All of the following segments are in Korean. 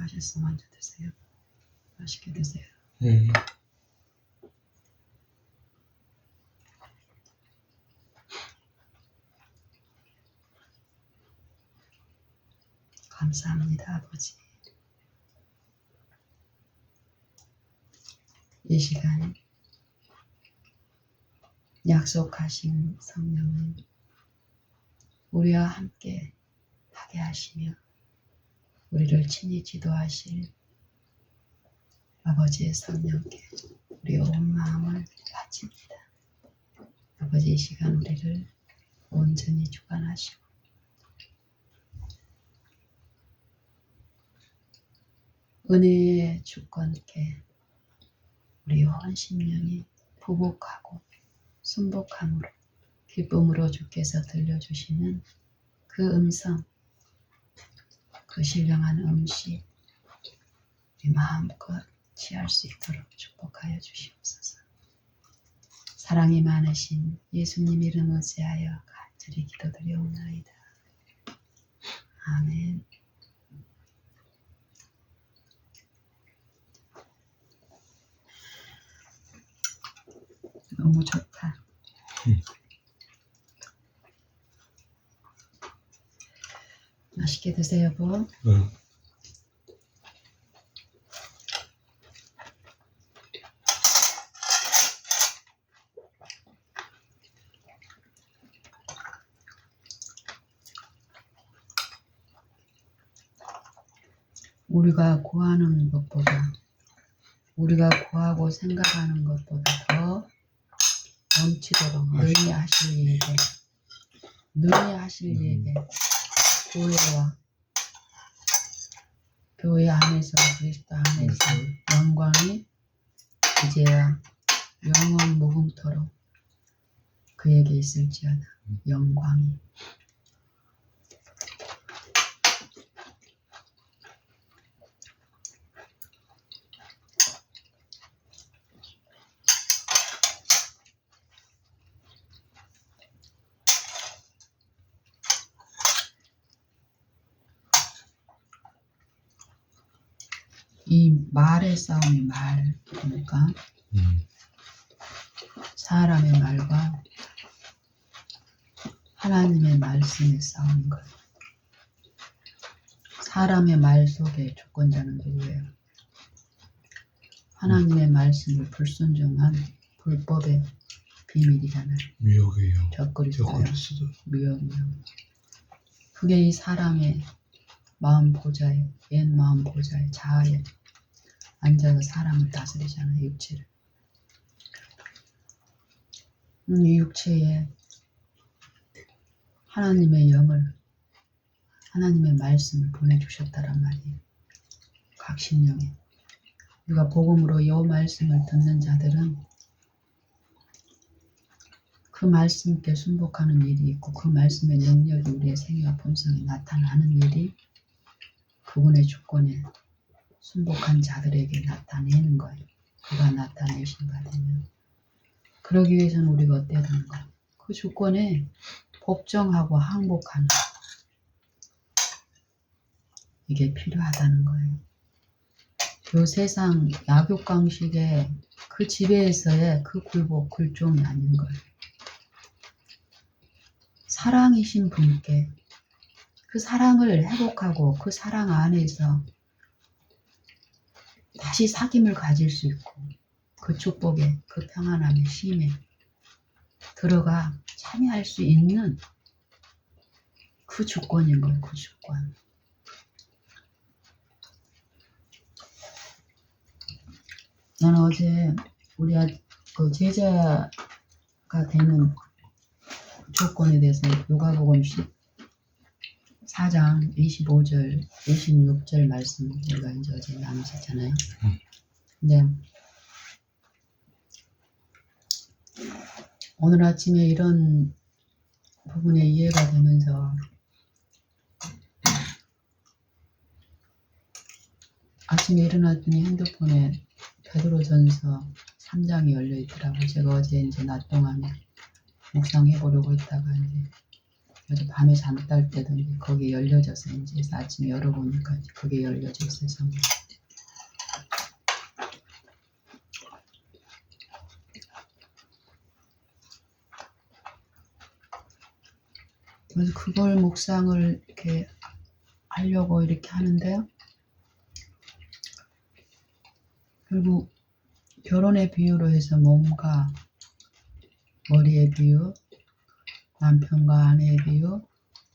하셨어. 먼저 드세요. 맛있게 드세요. 감사합니다, 아버지. 이 시간 약속하신 성령을 우리와 함께 하게 하시며 우리를 친히 지도하실 아버지의 성령께 우리의 온 마음을 바칩니다. 아버지, 이 시간 우리를 온전히 주관하시고 은혜의 주권께 우리 온 심령이 부복하고 순복함으로 기쁨으로 주께서 들려주시는 그 음성, 그 신령한 음식 우리 마음껏 취할 수 있도록 축복하여 주시옵소서. 사랑이 많으신 예수님 이름 의지하여 간절히 기도드리옵나이다. 아멘. 너무 좋다. 맛있게 드세요, 여보. 우리가 구하는 것보다, 우리가 구하고 생각하는 것보다 더 넘치도록 능히 하실 일에, 교회 안에서 그리스도 안에서 영광이 이제야 영원 무궁토록 그에게 있을지어다. 영광이. 이 말의 싸움이 말이니까 사람의 말과 하나님의 말씀의 싸움인 거예요. 사람의 말 속에 주권자는 누구예요? 하나님의 말씀을 불순종한 불법의 비밀이잖아요. 미혹이에요. 적그리스도요. 미혹이요. 그게 이 사람의 마음 보좌에, 옛 마음 보좌에, 자아에 앉아서 사람을 다스리잖아요. 육체를. 이 육체에 하나님의 영을, 하나님의 말씀을 보내주셨다란 말이에요. 각 심령에. 우리가 복음으로 이 말씀을 듣는 자들은 그 말씀께 순복하는 일이 있고 그 말씀의 능력이 우리의 생애와 본성에 나타나는 일이 그분의 주권에 순복한 자들에게 나타내는 거예요. 그가 나타내신 바 되면. 그러기 위해서는 우리가 어때야 되는가? 그 주권에 복종하고 항복하는 이게 필요하다는 거예요. 이 세상 약육강식의 그 지배에서의 그 굴복, 굴종이 아닌 거예요. 사랑이신 분께 그 사랑을 회복하고 그 사랑 안에서 다시 사귐을 가질 수 있고 그 축복에, 그 평안함의 쉼에 들어가 참여할 수 있는 그 주권인 거예요. 그 주권. 나는 어제 우리 그 제자가 되는 조건에 대해서 요가복음 14장 25절, 26절 말씀 우리가 이제 어제 나누셨잖아요. 근데 오늘 아침에 이런 부분에 이해가 되면서 아침에 일어났더니 핸드폰에 베드로전서 3장이 열려 있더라고요. 제가 어제 이제 낮 동안에 묵상해 보려고 했다가 이제 어제 밤에 잠잘 때도 이제 거기에 열려져서 이제 아침에 열어보니까 이제 그게 열려져 있어요, 성경. 그래서 그걸 묵상을 이렇게 하려고 이렇게 하는데요. 결국 결혼의 비유로 해서 몸과 머리의 비유, 남편과 아내의 비유,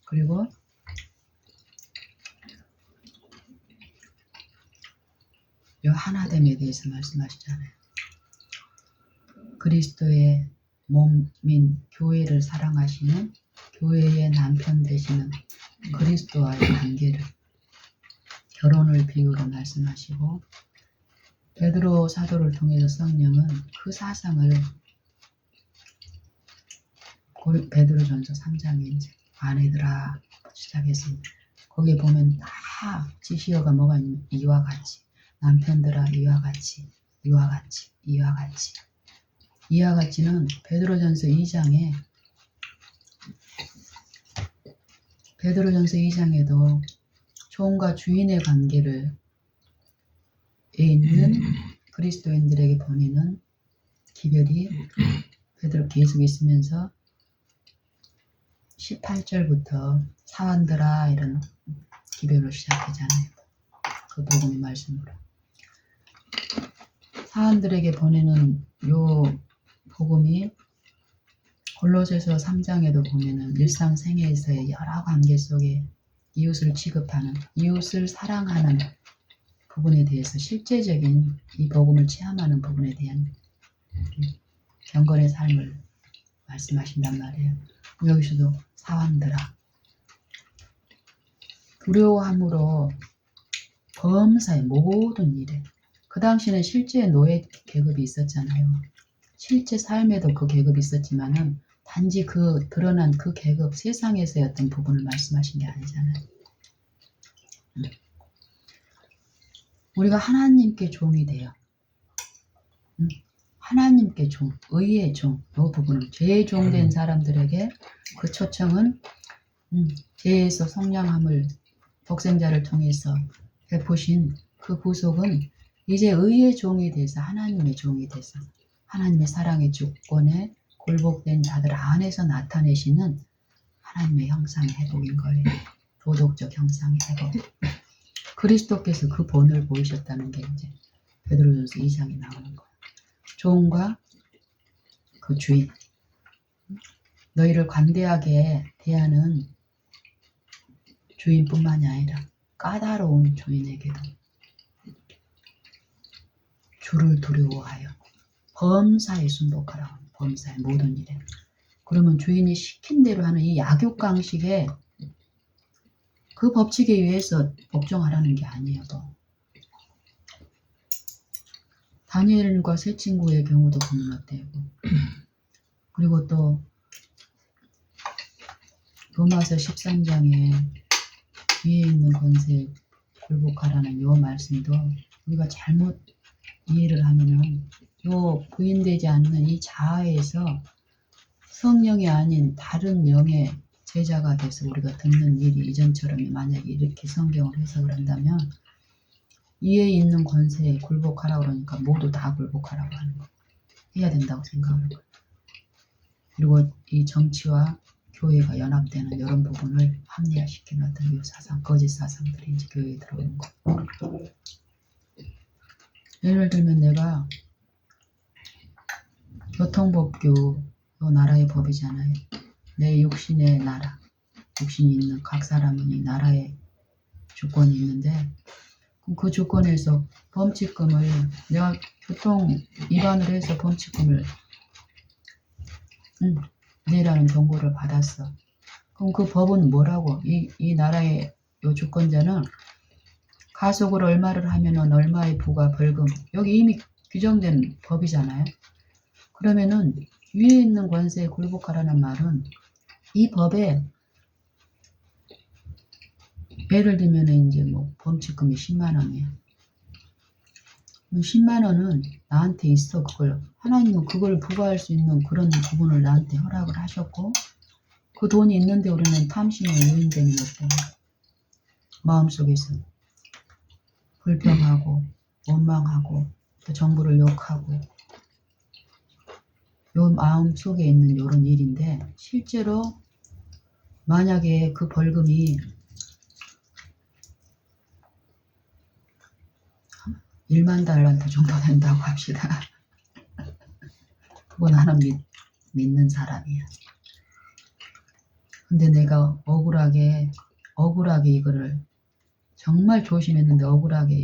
그리고 이 하나됨에 대해서 말씀하시잖아요. 그리스도의 몸인 교회를 사랑하시는 교회의 남편 되시는 그리스도와의 관계를 결혼을 비유로 말씀하시고, 베드로 사도를 통해서 성령은 그 사상을 베드로전서 3장에 이제 아내들아 시작해서 거기에 보면 다 지시어가 뭐가 있냐면 이와 같이, 남편들아 이와 같이, 이와 같이, 이와 같이. 이와 같이는 베드로전서 2장에도 종과 주인의 관계를 있는 그리스도인들에게 보내는 기별이 베드로 계속 있으면서 18절부터 사환들아 이런 기별로 시작하잖아요. 그 복음의 말씀으로. 사환들에게 보내는 요 복음이 골로새서 3장에도 보면은 일상생애에서의 여러 관계 속에 이웃을 취급하는, 이웃을 사랑하는 부분에 대해서 실제적인 이 복음을 체험하는 부분에 대한 경건의 삶을 말씀하신단 말이에요. 여기서도 사환들아 두려워함으로 범사의 모든 일에, 그 당시에는 실제 노예 계급이 있었잖아요. 실제 삶에도 그 계급이 있었지만은 단지 그 드러난 그 계급 세상에서의 어떤 부분을 말씀하신 게 아니잖아요. 우리가 하나님께 종이 돼요. 하나님께 종, 의의 종, 이 부분은 죄의 종된 사람들에게 그 초청은 죄에서 성량함을 독생자를 통해서 베푸신 그 구속은 이제 의의 종이 돼서 하나님의 종이 돼서 하나님의 사랑의 주권에 굴복된 자들 안에서 나타내시는 하나님의 형상의 회복인 거예요. 도덕적 형상의 회복. 그리스도께서 그 본을 보이셨다는 게 이제 베드로전서 2장에 나오는 거예요. 종과 그 주인, 너희를 관대하게 대하는 주인뿐만이 아니라 까다로운 주인에게도 주를 두려워하여 범사에 순복하라고. 범사의 모든 일에. 그러면 주인이 시킨 대로 하는 이 약육강식에 그 법칙에 의해서 복종하라는 게 아니에요. 다니엘과 세 친구의 경우도 보면 어때요? 그리고 또 로마서 13장에 위에 있는 권세에 굴복하라는 요 말씀도 우리가 잘못 이해를 하면은 요 부인되지 않는 이 자아에서 성령이 아닌 다른 영의 제자가 돼서 우리가 듣는 일이 이전처럼 만약에 이렇게 성경을 해석을 한다면 위에 있는 권세에 굴복하라고 그러니까 모두 다 굴복하라고 하는 거 해야 된다고 생각하는 거예요. 그리고 이 정치와 교회가 연합되는 이런 부분을 합리화시키는 어떤 이 사상, 거짓 사상들이 이제 교회에 들어오는 거. 예를 들면 내가 교통법규 이 나라의 법이잖아요. 내 육신의 나라, 육신이 있는 각 사람은 이 나라의 주권이 있는데 그럼 그 주권에서 범칙금을 내가 교통 위반을 해서 범칙금을 내라는 경고를 받았어. 그럼 그 법은 뭐라고? 이 나라의 요 주권자는 가속을 얼마를 하면은 얼마의 부과 벌금, 여기 이미 규정된 법이잖아요. 그러면은 위에 있는 권세에 굴복하라는 말은 이 법에 예를 들면 이제 뭐 범칙금이 10만 원이에요. 10만 원은 나한테 있어. 그걸 하나님은 그걸 부과할 수 있는 그런 부분을 나한테 허락을 하셨고 그 돈이 있는데 우리는 탐심에 유인되는 것 때문에 마음속에서 불평하고 원망하고 또 정부를 욕하고 요 마음 속에 있는 요런 일인데, 실제로 만약에 그 벌금이 1만 달란트 정도 된다고 합시다. 그거 나는 믿는 사람이야. 근데 내가 억울하게 이거를 정말 조심했는데 억울하게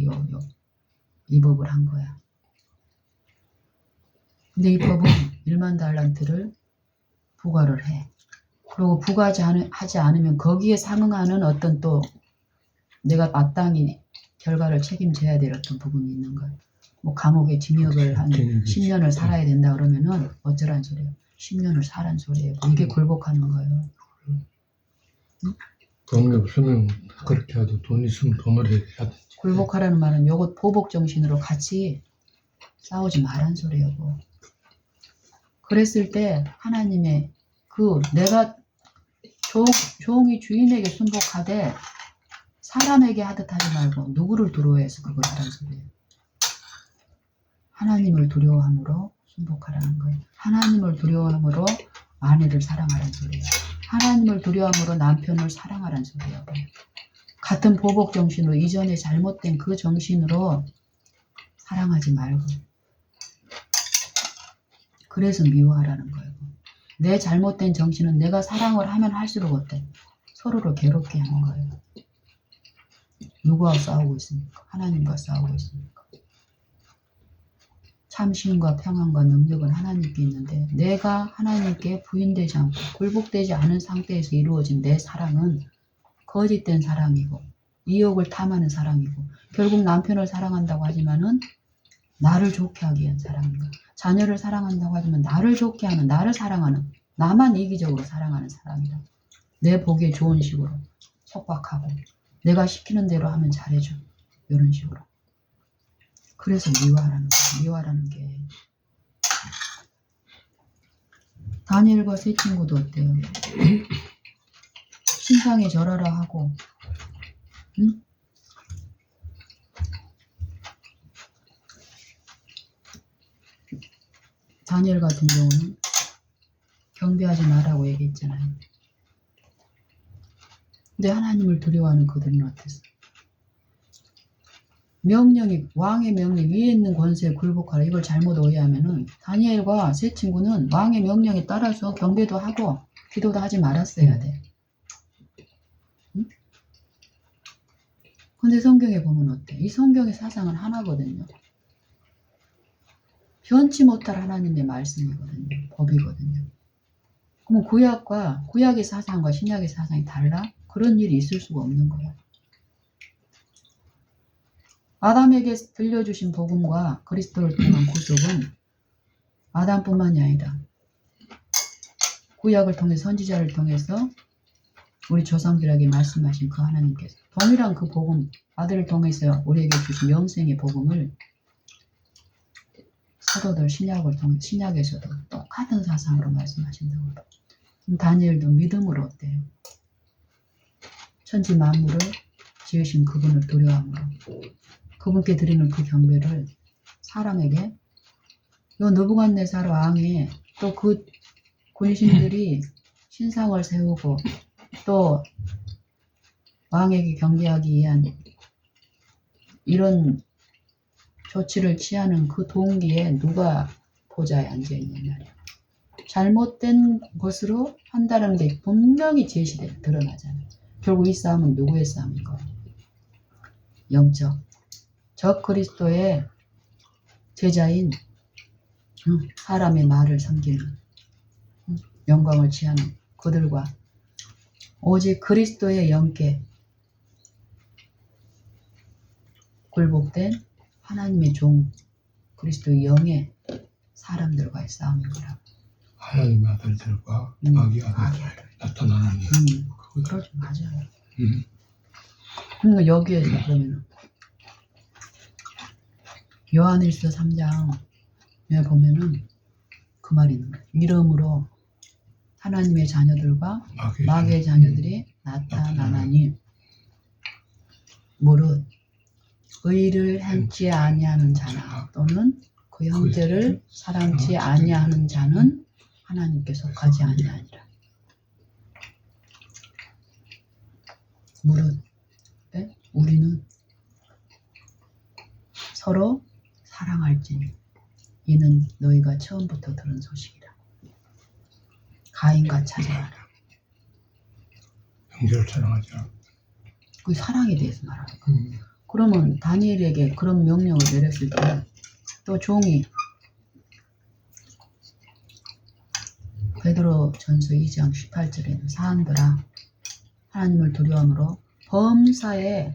이 법을 한 거야. 근데 이 법은 1만 달란트를 부과를 해. 그리고 부과하지 않으면 거기에 상응하는 어떤 또 내가 마땅히 결과를 책임져야 될 어떤 부분이 있는 거야. 뭐 감옥에 징역을 한 10년을 살아야 된다 그러면은 어쩌란 소리야. 10년을 살란 소리예요. 이게 굴복하는 거예요. 돈이 없으면 그렇게 해도 돈 있으면 돈을 해야 돼. 굴복하라는 말은 요것 보복 정신으로 같이 싸우지 말란 소리예요. 그랬을 때 하나님의 내가 종이 주인에게 순복하되 사람에게 하듯 하지 말고 누구를 두려워해서 그걸 하란 소리예요. 하나님을 두려워함으로 순복하라는 거예요. 하나님을 두려워함으로 아내를 사랑하라는 소리예요. 하나님을 두려워함으로 남편을 사랑하라는 소리예요. 같은 보복 정신으로 이전에 잘못된 그 정신으로 사랑하지 말고, 그래서 미워하라는 거예요. 내 잘못된 정신은 내가 사랑을 하면 할수록 어때? 서로를 괴롭게 하는 거예요. 누구와 싸우고 있습니까? 하나님과 싸우고 있습니까? 참심과 평안과 능력은 하나님께 있는데 내가 하나님께 부인되지 않고 굴복되지 않은 상태에서 이루어진 내 사랑은 거짓된 사랑이고 이욕을 탐하는 사랑이고, 결국 남편을 사랑한다고 하지만은 나를 좋게 하기 위한 사랑인가, 자녀를 사랑한다고 하지만 나를 좋게 하는, 나를 사랑하는, 나만 이기적으로 사랑하는 사랑이다. 내 보기에 좋은 식으로 속박하고 내가 시키는 대로 하면 잘해줘, 이런 식으로. 그래서 미워하라는 거야. 미워하라는 게. 다니엘과 세 친구도 어때요? 신상에 절하라 하고, 응? 다니엘 같은 경우는 경배하지 말라고 얘기했잖아요. 근데 하나님을 두려워하는 그들은 어땠어? 명령이, 왕의 명령, 위에 있는 권세에 굴복하라, 이걸 잘못 오해하면은 다니엘과 세 친구는 왕의 명령에 따라서 경배도 하고 기도도 하지 말았어야 돼. 응? 근데 성경에 보면 어때? 이 성경의 사상은 하나거든요. 변치 못할 하나님의 말씀이거든요. 법이거든요. 그럼 구약의 사상과 신약의 사상이 달라? 그런 일이 있을 수가 없는 거야. 아담에게 들려주신 복음과 그리스도를 통한 구속은 아담뿐만이 아니라 구약을 통해 선지자를 통해서 우리 조상들에게 말씀하신 그 하나님께서 동일한 그 복음, 아들을 통해서 우리에게 주신 영생의 복음을 사도들 신약에서도 똑같은 사상으로 말씀하신다고. 그럼 다니엘도 믿음으로 어때요? 천지 만물을 지으신 그분을 두려워함으로 그분께 드리는 그 경배를 사람에게, 요 느부갓네살 왕의 또 그 군신들이 신상을 세우고 또 왕에게 경배하기 위한 이런 조치를 취하는 그 동기에 누가 보좌에 앉아있는 말이야. 잘못된 것으로 한다는 게 분명히 드러나잖아요. 결국 이 싸움은 누구의 싸움인가? 영적, 적 그리스도의 제자인 사람의 말을 섬기는, 영광을 취하는 그들과 오직 그리스도의 영께 굴복된 하나님의 종, 그리스도의 영의 사람들과의 싸움인 거라고. 하나님의 아들들과 악의 아들들 나타나는 일. 그렇죠. 맞아요. 그러니까 여기에서 그러면 요한일서 3장에 보면은 그 말이 있는 거예요. 이름으로 하나님의 자녀들과 마귀의 마귀의 자녀들이 나타나나니 무릇 의를 행치 아니하는 자나 또는 그 형제를 사랑치 아니하는 자는 하나님께 속하지 아니하니라. 무릇 우리는 서로 사랑할지니 이는 너희가 처음부터 들은 소식이라. 가인과 찾아가라. 형제를 사랑하자. 그 사랑에 대해서 말하는 거야. 그러면 다니엘에게 그런 명령을 내렸을 때 또 종이 베드로 전서 2장 18절에는 사람들아 하나님을 두려움으로 범사에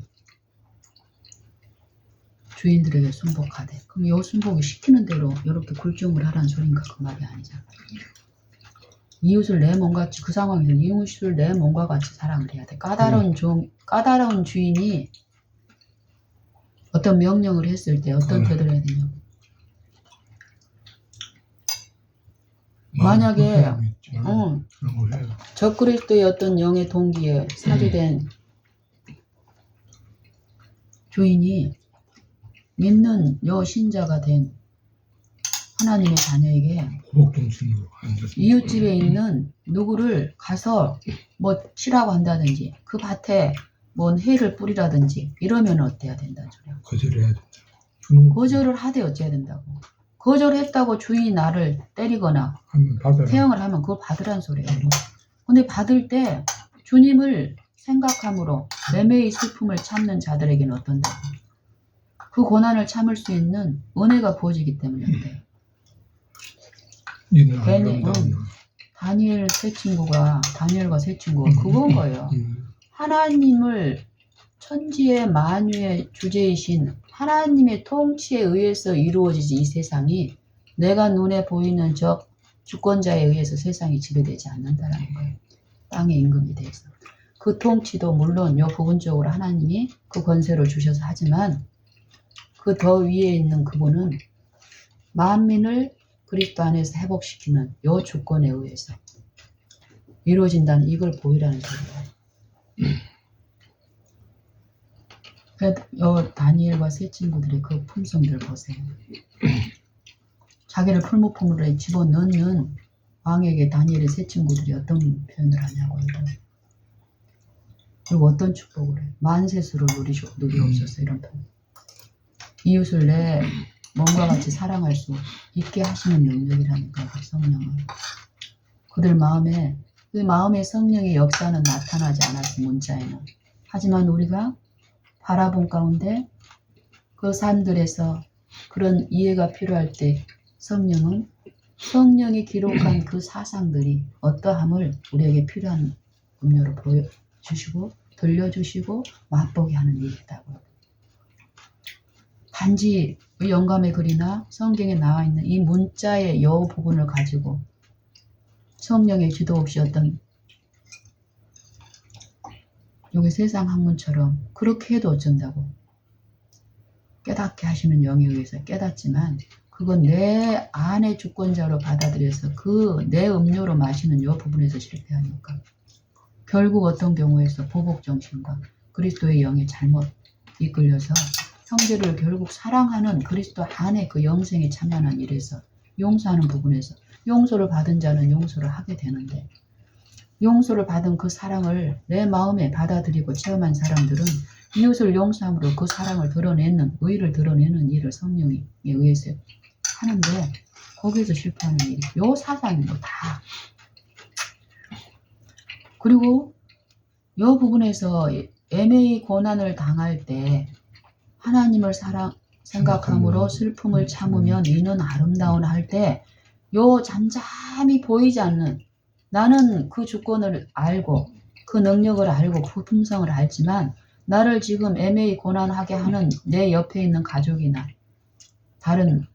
주인들에게 순복하되. 그럼 요 순복이 시키는 대로 이렇게 굴종을 하라는 소린가? 그 말이 아니잖아. 이웃을 내 몸같이, 그 상황에서 이웃을 내 몸과 같이 사랑을 해야 돼. 까다로운 주인이 어떤 명령을 했을 때 어떤 태도를 해야 되냐고. 만약에 적그리스도의 어떤 영의 동기에 사주된 주인이 믿는 요 신자가 된 하나님의 자녀에게 이웃집에 있는 누구를 가서 뭐 치라고 한다든지 그 밭에 뭔 해를 뿌리라든지 이러면 어때야 된다는 소리야. 거절해야 된다. 거절을 하되 어째야 된다고. 거절했다고 주인이 나를 때리거나 태형을 하면 그걸 받으란 소리예요. 근데 받을 때 주님을 생각함으로 매매의 슬픔을 참는 자들에게는 어떤다고. 그 고난을 참을 수 있는 은혜가 부어지기 때문인데. 다니엘과 세 친구가 그건 거예요. 하나님을 천지의 만유의 주제이신 하나님의 통치에 의해서 이루어지지 이 세상이 내가 눈에 보이는 저 주권자에 의해서 세상이 지배되지 않는다라는 거예요. 땅의 임금에 대해서. 그 통치도 물론 요 부분적으로 하나님이 그 권세를 주셔서 하지만 그 더 위에 있는 그분은 만민을 그리스도 안에서 회복시키는 요 주권에 의해서 이루어진다는 이걸 보이라는 소리예요. 요 다니엘과 세 친구들의 그 품성들 보세요. 자기를 풀무품으로 집어넣는 왕에게 다니엘의 세 친구들이 어떤 표현을 하냐고요. 그리고 어떤 축복을 해요. 만세수를 누리옵소서 이런 표현. 이웃을 내 몸과 같이 사랑할 수 있게 하시는 능력이라니까 그 성령은. 그들 마음에 그 마음의 성령의 역사는 나타나지 않았어 문자에는. 하지만 우리가 바라본 가운데 그 삶들에서 그런 이해가 필요할 때 성령이 기록한 그 사상들이 어떠함을 우리에게 필요한 음료로 보여주시고 들려주시고 맛보게 하는 일이다고요. 단지 영감의 글이나 성경에 나와 있는 이 문자의 여 부분을 가지고 성령의 지도 없이 어떤 여기 세상 학문처럼 그렇게 해도 어쩐다고. 깨닫게 하시는 영에 의해서 깨닫지만 그건 내 안의 주권자로 받아들여서 그 내 음료로 마시는 이 부분에서 실패하니까 결국 어떤 경우에서 보복정신과 그리스도의 영에 잘못 이끌려서 형제를 결국 사랑하는 그리스도 안에 그 영생에 참여하는 일에서 용서하는 부분에서 용서를 받은 자는 용서를 하게 되는데 용서를 받은 그 사랑을 내 마음에 받아들이고 체험한 사람들은 이웃을 용서함으로 그 사랑을 드러내는 의를 드러내는 일을 성령에 의해서 하는데 거기에서 실패하는 일이 요 사상이 뭐 다. 그리고 요 부분에서 애매히 고난을 당할 때 하나님을 생각함으로 슬픔을 참으면 이는 아름다우나 할 때 요 잠잠히 보이지 않는 나는 그 주권을 알고 그 능력을 알고 그 품성을 알지만 나를 지금 애매히 고난하게 하는 내 옆에 있는 가족이나 다른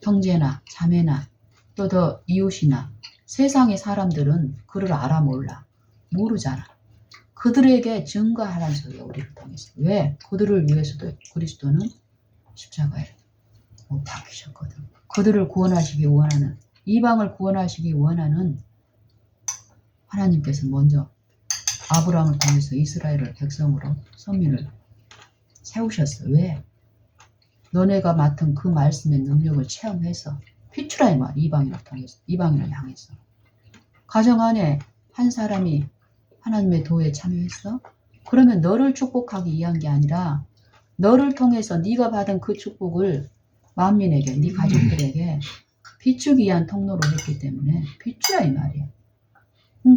형제나 자매나 또 더 이웃이나 세상의 사람들은 그를 알아 몰라. 모르잖아. 그들에게 증거하라는 소리야 우리를 통해서. 왜? 그들을 위해서도 그리스도는 십자가에 못 박히셨거든. 그들을 구원하시기 원하는 이방을 구원하시기 원하는 하나님께서 먼저 아브라함을 통해서 이스라엘을 백성으로 선민을 세우셨어. 왜? 너네가 맡은 그 말씀의 능력을 체험해서 피추라 이 말, 이방인을 통해서, 이방인을 향해서. 가정 안에 한 사람이 하나님의 도에 참여했어? 그러면 너를 축복하기 위한 게 아니라 너를 통해서 네가 받은 그 축복을 만민에게, 네 가족들에게 비추기 위한 통로로 했기 때문에 비추라 이 말이야.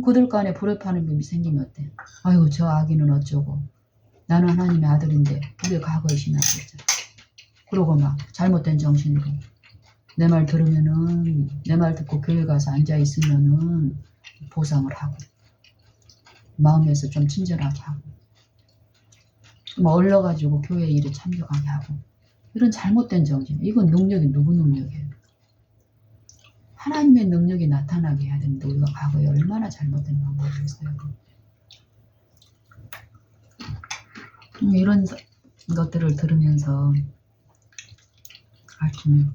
그들 간에 불에 파는 법이 생기면 어때? 아이고 저 아기는 어쩌고, 나는 하나님의 아들인데 우리 과거에 신앙했잖아. 그러고 막 잘못된 정신으로 내 말 들으면은, 내 말 듣고 교회 가서 앉아 있으면은 보상을 하고 마음에서 좀 친절하게 하고 좀 얼러가지고 교회 일에 참여하게 하고, 이런 잘못된 정신, 이건 능력이 누구 능력이에요? 하나님의 능력이 나타나게 해야 되는데 우리가 과거에 얼마나 잘못된 방법을 했어요. 이런 것들을 들으면서 아침에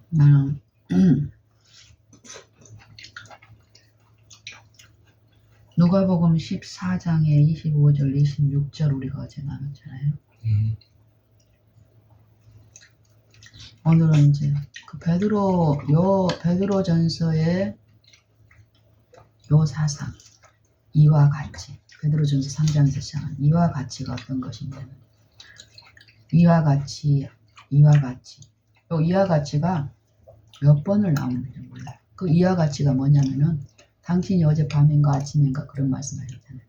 나는 누가복음 14장의 25절, 26절 우리가 어제 나눴잖아요. 오늘은 이제 그 베드로전서의 요 사상, 이와 같이, 베드로전서 3장에서 시작한 이와 같이가 어떤 것이냐면, 이와 같이, 이와 같이. 요 이와 같이가 몇 번을 나오는지 몰라요. 그 이와 같이가 뭐냐면은 당신이 어젯밤인가 아침인가 그런 말씀하셨잖아요.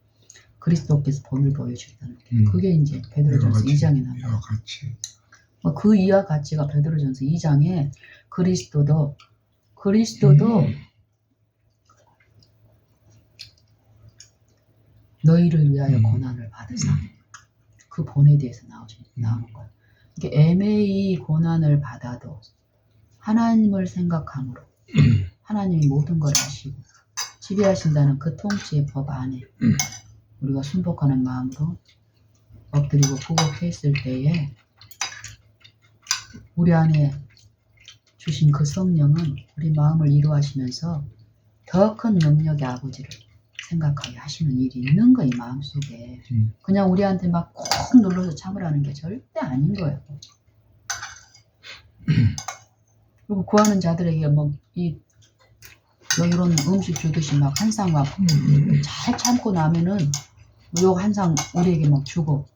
그리스도께서 본을 보여주셨다는 게. 그게 이제 베드로전서 2장에 나와요. 이와 같이. 그 이와 같이가 베드로전서 2장에 그리스도도 너희를 위하여 고난을 받으사, 그 본에 대해서 나오는 거예요. 이게 애매히 고난을 받아도 하나님을 생각함으로 하나님이 모든 걸 아시고 지배하신다는 그 통치의 법 안에 우리가 순복하는 마음으로 엎드리고 부복했을 때에 우리 안에 주신 그 성령은 우리 마음을 이루하시면서 더 큰 능력의 아버지를 생각하게 하시는 일이 있는 거예요. 마음속에. 그냥 우리한테 막 콕 눌러서 참으라는 게 절대 아닌 거예요. 그리고 구하는 자들에게 뭐 이런 음식 주듯이 막 한 상 막 잘 참고 나면은 요 한 상 우리에게 막 주고,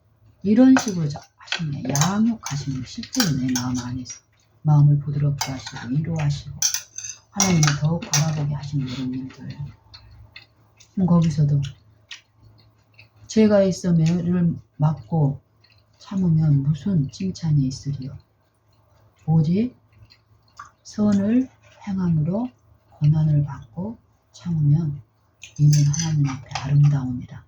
이런 식으로 하시네. 양육하시는, 실제로 내 마음 안에서 마음을 부드럽게 하시고 위로하시고 하나님을 더욱 바라보게 하시는 이런 일들. 거기서도 죄가 있어 매를 맞고 참으면 무슨 칭찬이 있으리요. 오직 선을 행함으로 고난을 받고 참으면 이는 하나님 앞에 아름다움이라.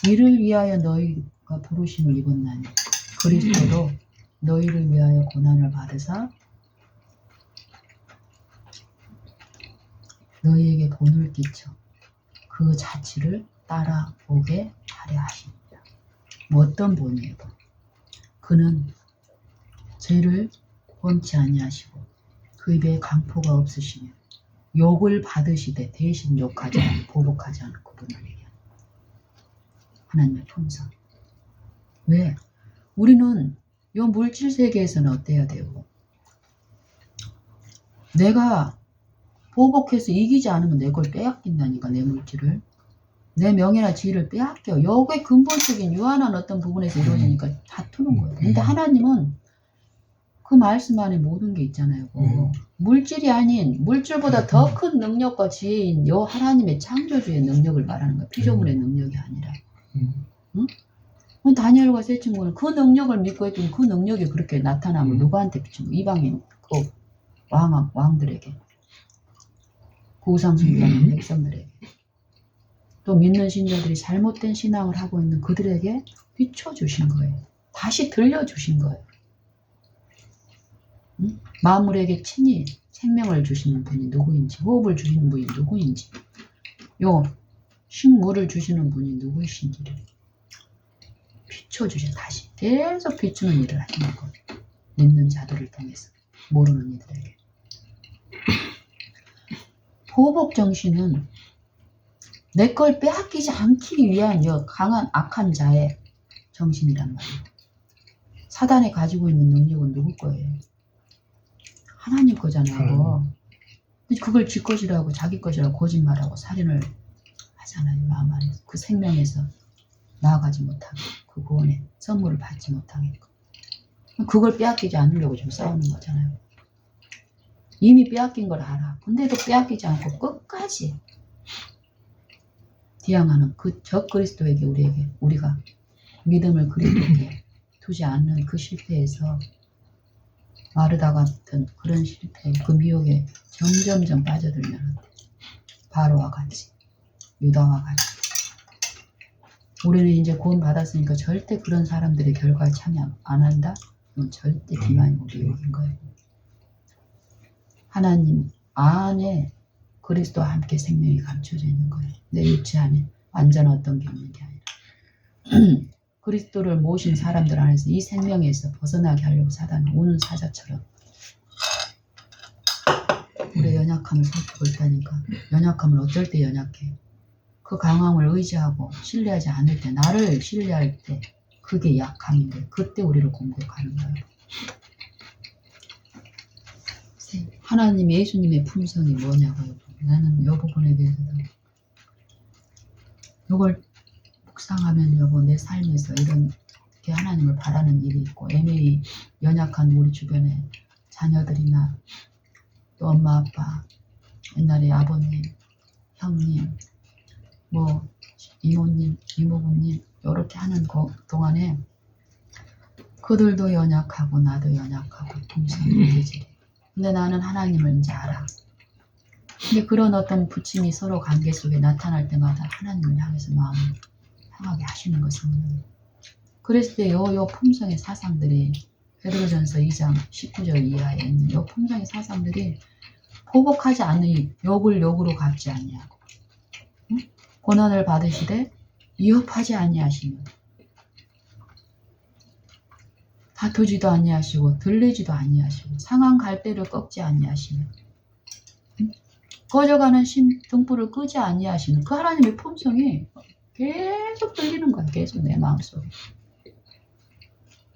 이를 위하여 너희가 부르심을 입었나니 그리스도도 너희를 위하여 고난을 받으사 너희에게 본을 끼쳐 그 자취를 따라오게 하려 하십니다. 뭐 어떤 본이에요? 그는 죄를 범치 아니하시고 그 입에 강포가 없으시며 욕을 받으시되 대신 욕하지 않고 보복하지 않고 그분을 얘기합니다. 하나님의 품성. 왜? 우리는 이 물질 세계에서는 어때야 되고, 내가 보복해서 이기지 않으면 내 걸 빼앗긴다니까. 내 물질을, 내 명예나 지위를 빼앗겨. 여기에 근본적인 유한한 어떤 부분에서 이루어지니까 다투는 거예요. 근데 하나님은 그 말씀 안에 모든 게 있잖아요. 물질이 아닌, 물질보다 더 큰 능력과 지혜인 요 하나님의 창조주의 능력을 말하는 거예요. 피조물의 능력이 아니라. 응? 다니엘과 세 친구는 그 능력을 믿고 했더니 그 능력이 그렇게 나타나면 누구한테 비춘 거예요? 이방인 그 왕들에게, 그 우상 숭배하는 백성들에게, 또 믿는 신자들이 잘못된 신앙을 하고 있는 그들에게 비춰주신 거예요. 다시 들려주신 거예요. 응? 만물에게 친히 생명을 주시는 분이 누구인지, 호흡을 주시는 분이 누구인지, 요 식물을 주시는 분이 누구이신지를 비춰주셔. 다시 계속 비추는 일을 하시는 거예요. 믿는 자들을 통해서, 모르는 이들에게. 보복정신은 내 걸 빼앗기지 않기 위한 강한 악한 자의 정신이란 말이에요. 사단이 가지고 있는 능력은 누구 거예요? 하나님 거잖아요. 그걸 지 것이라고, 자기 것이라고 거짓말하고 살인을 하잖아요. 마음 안에서. 그 생명에서 나아가지 못하게, 그 구원의 선물을 받지 못하게. 그걸 빼앗기지 않으려고 지금 싸우는 거잖아요. 이미 빼앗긴 걸 알아. 근데도 빼앗기지 않고 끝까지 디앙하는 그 적 그리스도에게 우리가 믿음을 그리스도에게 두지 않는 그 실패에서 마르다 같은 그런 실패, 그 미혹에 점점점 빠져들면 바로와 같이, 유다와 같이 우리는 이제 구원 받았으니까 절대 그런 사람들의 결과에 참여 안 한다? 그건 절대 기만이고 미혹인 거예요. 하나님 안에 그리스도와 함께 생명이 감춰져 있는 거예요. 내 육체 안에 완전한 어떤 게 없는 게 아니라 그리스도를 모신 사람들 안에서 이 생명에서 벗어나게 하려고 사단은 오는 사자처럼 우리의 연약함을 살피고 있다니까. 연약함을 어쩔 때 연약해. 그 강함을 의지하고 신뢰하지 않을 때, 나를 신뢰할 때 그게 약함인데 그때 우리를 공격하는 거예요. 하나님 예수님의 품성이 뭐냐고요. 나는 이 부분에 대해서도 이걸 묵상하면 여보 내 삶에서 이렇게 하나님을 바라는 일이 있고 애매히 연약한 우리 주변에 자녀들이나 또 엄마 아빠, 옛날에 아버님, 형님, 뭐 이모님, 이모부님 이렇게 하는 동안에 그들도 연약하고 나도 연약하고 동생이 되지. 근데 나는 하나님을 이제 알아. 근데 그런 어떤 부침이 서로 관계 속에 나타날 때마다 하나님을 향해서 마음을 향하게 하시는 것은 그랬을 때 요 품성의 사상들이 베드로전서 2장 19절 이하에 있는 요 품성의 사상들이 보복하지 않으니 욕을 욕으로 갚지 아니하고 고난을 받으시되 위협하지 아니하시며 다투지도 아니하시고 들리지도 아니하시고 상한 갈대를 꺾지 아니하시며 꺼져가는 등불을 끄지 아니하시는 그 하나님의 품성이 계속 들리는 거야. 계속 내 마음속에.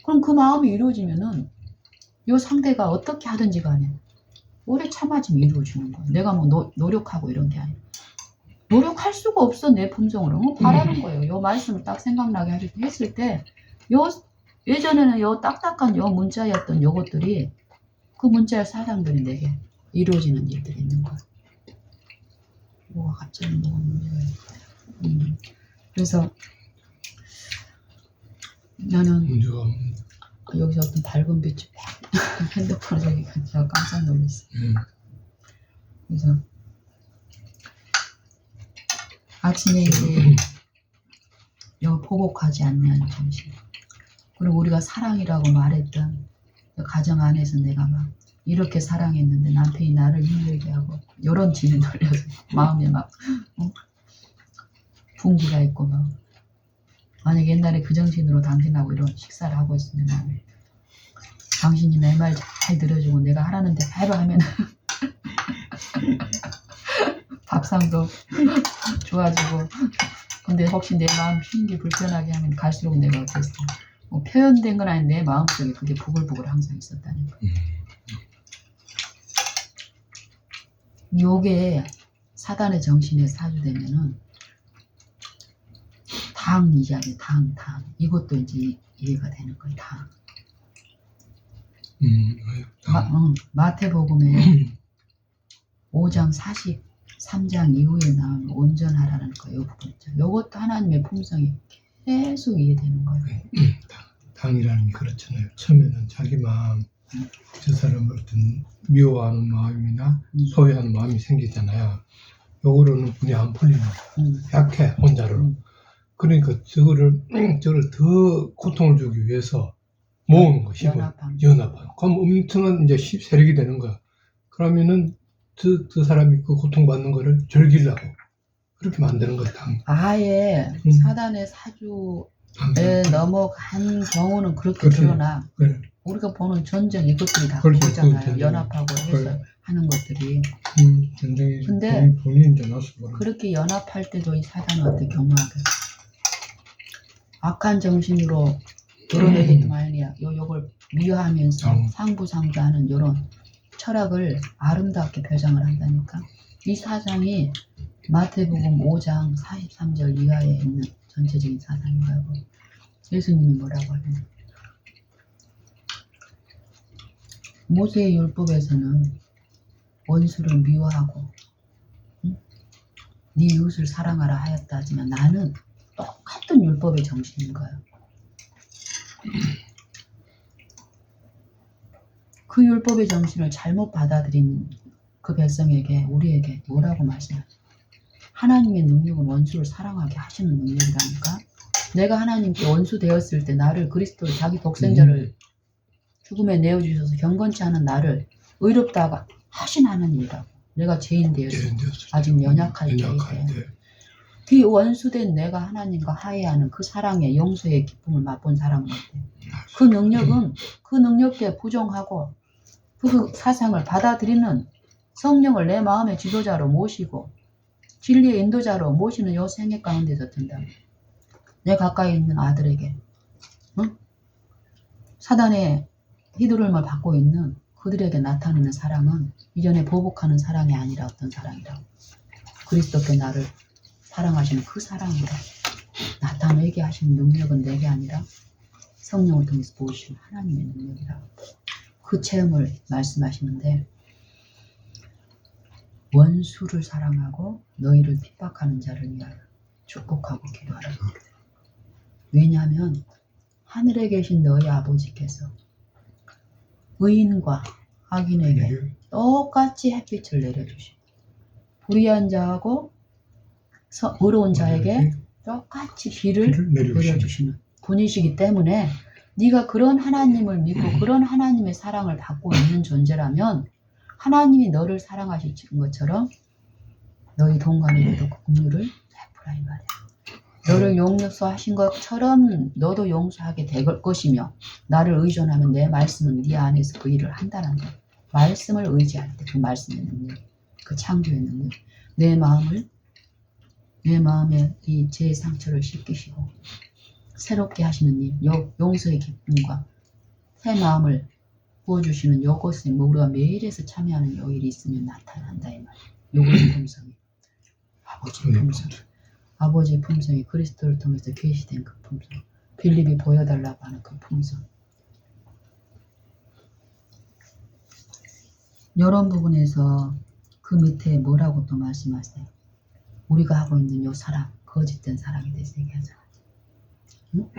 그럼 그 마음이 이루어지면은 이 상대가 어떻게 하든지 간에 오래 참아지면 이루어지는 거야. 내가 뭐 노력하고 이런 게 아니라 노력할 수가 없어. 내 품성으로 바라는 거예요. 이 말씀을 딱 생각나게 했을 때 예전에는 요 딱딱한 요 문자였던 요것들이 그 문자의 사상들이 내게 이루어지는 일들이 있는 거야. 뭐가 갑자기 뭐가 문제가 있고. 그래서 나는 여기서 어떤 밝은 빛이 핸드폰에 저기 제가 깜짝 놀랐어요. 그래서 아침에 이제 보복하지 않는 정신. 그리고 우리가 사랑이라고 말했던 그 가정 안에서 내가 막 이렇게 사랑했는데 남편이 나를 힘들게 하고 이런 진을 돌려서 마음에 막 분기가 있고 막 만약에 옛날에 그 정신으로 당신하고 이런 식사를 하고 있으면 나는 당신이 내 말 잘 들어주고 내가 하라는 대로 하면 밥상도 좋아지고 근데 혹시 내 마음 힘기 불편하게 하면 갈수록 내가 어땠어? 뭐 표현된 건 아닌데 내 마음속에 그게 부글부글 항상 있었다는 거예요. 요게 사단의 정신에 사주되면은 당 이야기, 당. 이것도 이제 이해가 되는 거예요, 당. 마태복음에 5장 43장 이후에 나오는 온전하라는 거, 요 부분 있죠. 요것도 하나님의 품성이 계속 이해되는 거예요. 당이라는 게 그렇잖아요. 처음에는 자기 마음, 저 사람을 어떤 미워하는 마음이나 소외하는 마음이 생기잖아요. 요거로는 분이 안 풀리는 거예요. 약해, 혼자로. 그러니까 저를 더 고통을 주기 위해서 모으는 거, 힘을. 연합함. 그럼 엄청난 이제 세력이 되는 거야. 그러면은 저 사람이 그 고통받는 거를 즐기려고 그렇게 만드는 거예요. 당. 아예 음. 사단의 사주에 넘어간 경우는 그렇게 그렇죠. 드러나. 그래. 우리가 보는 전쟁 이것들이 다 그렇죠. 그거잖아요. 전쟁. 연합하고 해서 그래. 하는 것들이. 전쟁이 근데 본인이 이제 나서 그렇게 연합할 때도 이 사단한테 경로하게 악한 정신으로 드러내기도 말이야. 요걸 미화하면서 상부상조하는 요런 철학을 아름답게 표장을 한다니까. 이 사상이 마태복음 5장 43절 이하에 있는 전체적인 사상이라고. 예수님이 뭐라고 하냐. 모세의 율법에서는 원수를 미워하고 네 이웃을 사랑하라 하였다 하지만 나는 똑같은 율법의 정신인 거예요. 그 율법의 정신을 잘못 받아들인 그 백성에게 우리에게 뭐라고 말씀하세요? 하나님의 능력은 원수를 사랑하게 하시는 능력이라니까. 내가 하나님께 원수 되었을 때 나를 그리스도를 자기 독생자를 죽음에 내어주셔서 경건치 않은 나를 의롭다가 하신 하나님이라고. 내가 죄인 되었을 때 아직 연약할 때에 그 원수된 내가 하나님과 화해하는 그 사랑의 용서의 기쁨을 맛본 사람은 어때? 그 능력은 그 능력에 부정하고 그 사상을 받아들이는 성령을 내 마음의 지도자로 모시고 진리의 인도자로 모시는 요 생애 가운데서 든다. 내 가까이 있는 아들에게 사단의 휘두름을 받고 있는 그들에게 나타내는 사랑은 이전에 보복하는 사랑이 아니라 어떤 사랑이라고. 그리스도께 나를 사랑하시는 그 사랑이라. 나타내게 하시는 능력은 내게 아니라 성령을 통해서 보시는 하나님의 능력이라. 그 체험을 말씀하시는데 원수를 사랑하고 너희를 핍박하는 자를 위하여 축복하고 기도하라. 왜냐하면 하늘에 계신 너희 아버지께서 의인과 악인에게 똑같이 햇빛을 내려주시고 불의한 자하고 의로운 자에게 똑같이 비를 내려주시는 분이시기 때문에 네가 그런 하나님을 믿고 그런 하나님의 사랑을 받고 있는 존재라면 하나님이 너를 사랑하시는 것처럼 너희 동간에게도 그 긍휼을 베푸라 이 말이야. 너를 용서하신 것처럼 너도 용서하게 될 것이며 나를 의존하면 내 말씀은 네 안에서 그 일을 한다는 거야. 말씀을 의지할 때 그 말씀의 능력, 그 창조의 능력, 내 마음에 이 죄의 상처를 씻기시고 새롭게 하시는 일, 용서의 기쁨과 새 마음을 부어주시는 요것에 우리가 매일에서 참여하는 요 일이 있으면 나타난다 이 말이야. 요것의 품성이 아버지의 품성. 아버지의 품성이 그리스도를 통해서 계시된 그 품성. 빌립이 보여달라고 하는 그 품성. 이런 부분에서 그 밑에 뭐라고 또 말씀하세요? 우리가 하고 있는 요 사랑, 거짓된 사랑에 대해서 얘기하잖아. 응?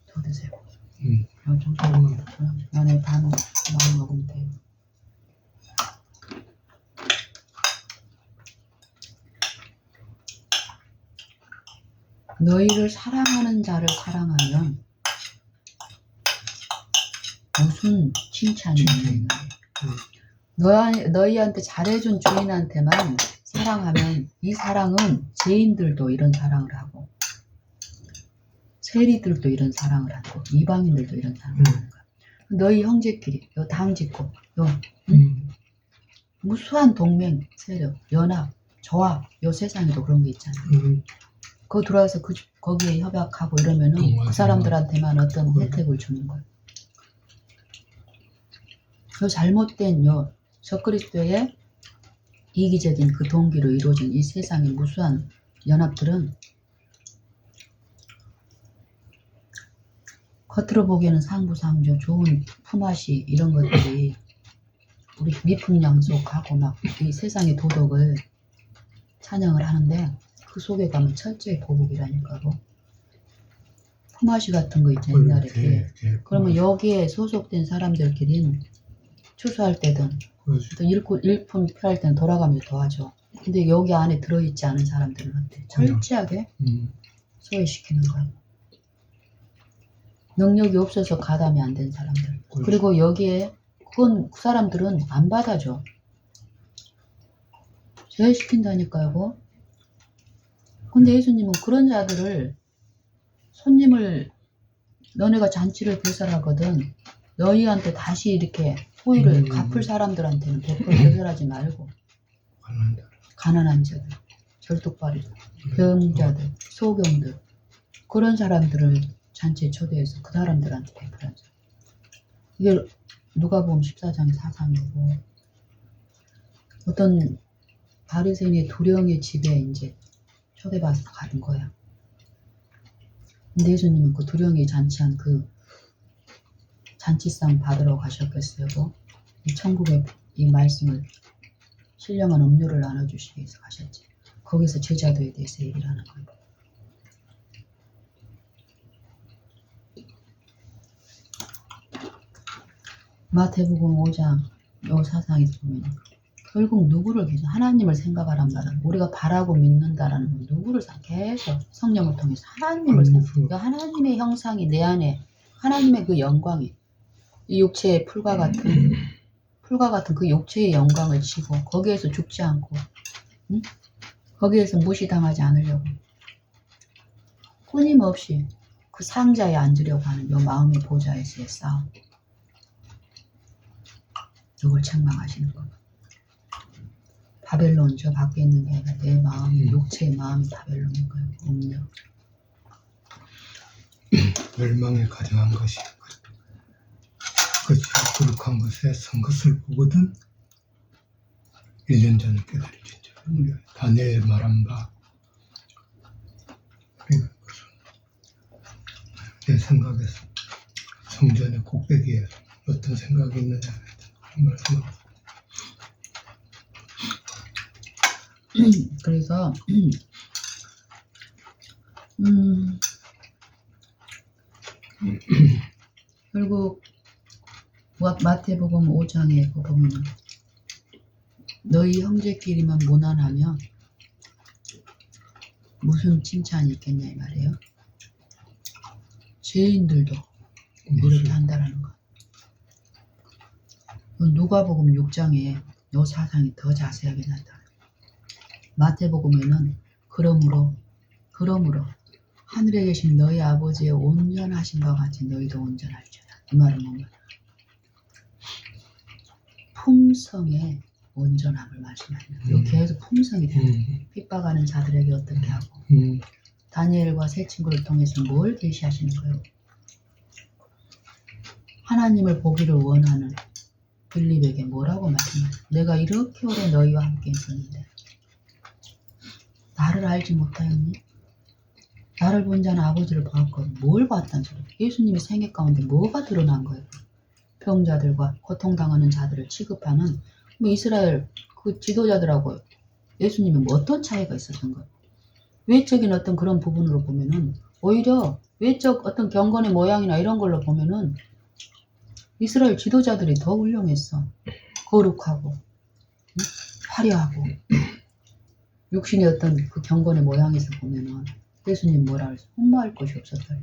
더 드세요. 좀 안에 반 많이 먹으면 돼요. 너희를 사랑하는 자를 사랑하면 무슨 칭찬이 있는 거예요. 너희한테 잘해준 주인한테만 사랑하면 이 사랑은 죄인들도 이런 사랑을 하고 세리들도 이런 사랑을 하고 이방인들도 이런 사랑을 하는 거야. 너희 형제끼리 요 당짓고 요 무수한 동맹 세력 연합 조합 요 세상에도 그런 게 있잖아. 그거 들어와서 거기에 협약하고 이러면은 그 사람들한테만 어떤 혜택을 주는 거야. 요 잘못된 요 적그리스도의 이기적인 그 동기로 이루어진 이 세상의 무수한 연합들은 겉으로 보기에는 상부상조 좋은 품앗이 이런 것들이 우리 미풍양속하고 막 이 세상의 도덕을 찬양을 하는데 그 속에 가면 철저히 보복이라니까고. 품앗이 같은 거 있잖아 옛날에. 그러면 여기에 소속된 사람들끼리는 추수할 때든 또 일품 필요할 때는 돌아가면서 도와줘. 근데 여기 안에 들어있지 않은 사람들은 어때? 철저하게 소외시키는 거야. 능력이 없어서 가담이 안 된 사람들. 그리고 여기에 그 사람들은 안 받아줘. 제외시킨다니까요. 근데 예수님은 그런 자들을 손님을 너네가 잔치를 배설하거든 너희한테 다시 이렇게 호의를 갚을 사람들한테는 베풀어 배설하지 말고 가난한 자들, 절뚝발이들, 병자들, 소경들 그런 사람들을 잔치에 초대해서 그 사람들한테 베풀어줘. 이게 누가복음 14장 4장이고 어떤 바리새인의 도령의 집에 이제 초대받아서 가는 거야. 근데 예수님은 그 도령이 잔치한 그 잔치상 받으러 가셨겠어요. 이 천국의 이 말씀을 신령한 음료를 나눠주시기 위해서 가셨지. 거기서 제자도에 대해서 얘기를 하는 거예요. 마태복음 5장 요 사상에서 보면 결국 누구를 계속 하나님을 생각하란 말은 우리가 바라고 믿는다라는 건 누구를 계속 성령을 통해서 하나님을 생각해. 하나님의 형상이 내 안에 하나님의 그 영광이 이 육체의 풀과 같은 그 육체의 영광을 지고 거기에서 죽지 않고 응? 거기에서 무시당하지 않으려고 끊임없이 그 상자에 앉으려고 하는 요 마음의 보좌에서의 싸움. 누굴 책망하시는 거. 바벨론 저 밖에 있는 게 아니라 내 마음이 육체의 마음이 바벨론인 거예요. 음료. 멸망에 가정한 것이 그것이 거룩한 것에 선 것을 보거든 1년 전에 깨달으신 줄 다니엘 말한 바 내 생각에서 성전의 꼭대기에 어떤 생각이 있느냐 그런 말씀을 그래서 결국 마태복음 5장에 보면 너희 형제끼리만 무난하면 무슨 칭찬이 있겠냐 이 말이에요. 죄인들도 이렇게 한다라는 거. 누가복음 6장에 요 사상이 더 자세하게 나타나요. 마태복음에는 그러므로 하늘에 계신 너희 아버지의 온전하신 것 같이 너희도 온전할지어다. 이 말은 뭔가 품성의 온전함을 말씀하는 계속 품성이 되는 핍박하는 자들에게 어떻게 하고 다니엘과 세 친구를 통해서 뭘 계시하시는 거예요? 하나님을 보기를 원하는 빌립에게 뭐라고 말씀해요? 내가 이렇게 오래 너희와 함께 있었는데 나를 알지 못하였니? 나를 본 자는 아버지를 보았거든. 뭘 봤단 소리야? 예수님의 생애 가운데 뭐가 드러난 거예요? 병자들과 고통당하는 자들을 취급하는 이스라엘 그 지도자들하고 예수님은 뭐 어떤 차이가 있었던 거예요? 외적인 어떤 그런 부분으로 보면은 오히려 외적 어떤 경건의 모양이나 이런 걸로 보면은 이스라엘 지도자들이 더 훌륭했어. 거룩하고 화려하고 육신의 어떤 그 경건의 모양에서 보면은 예수님 뭐라 그랬어? 흠모할 것이 없었다.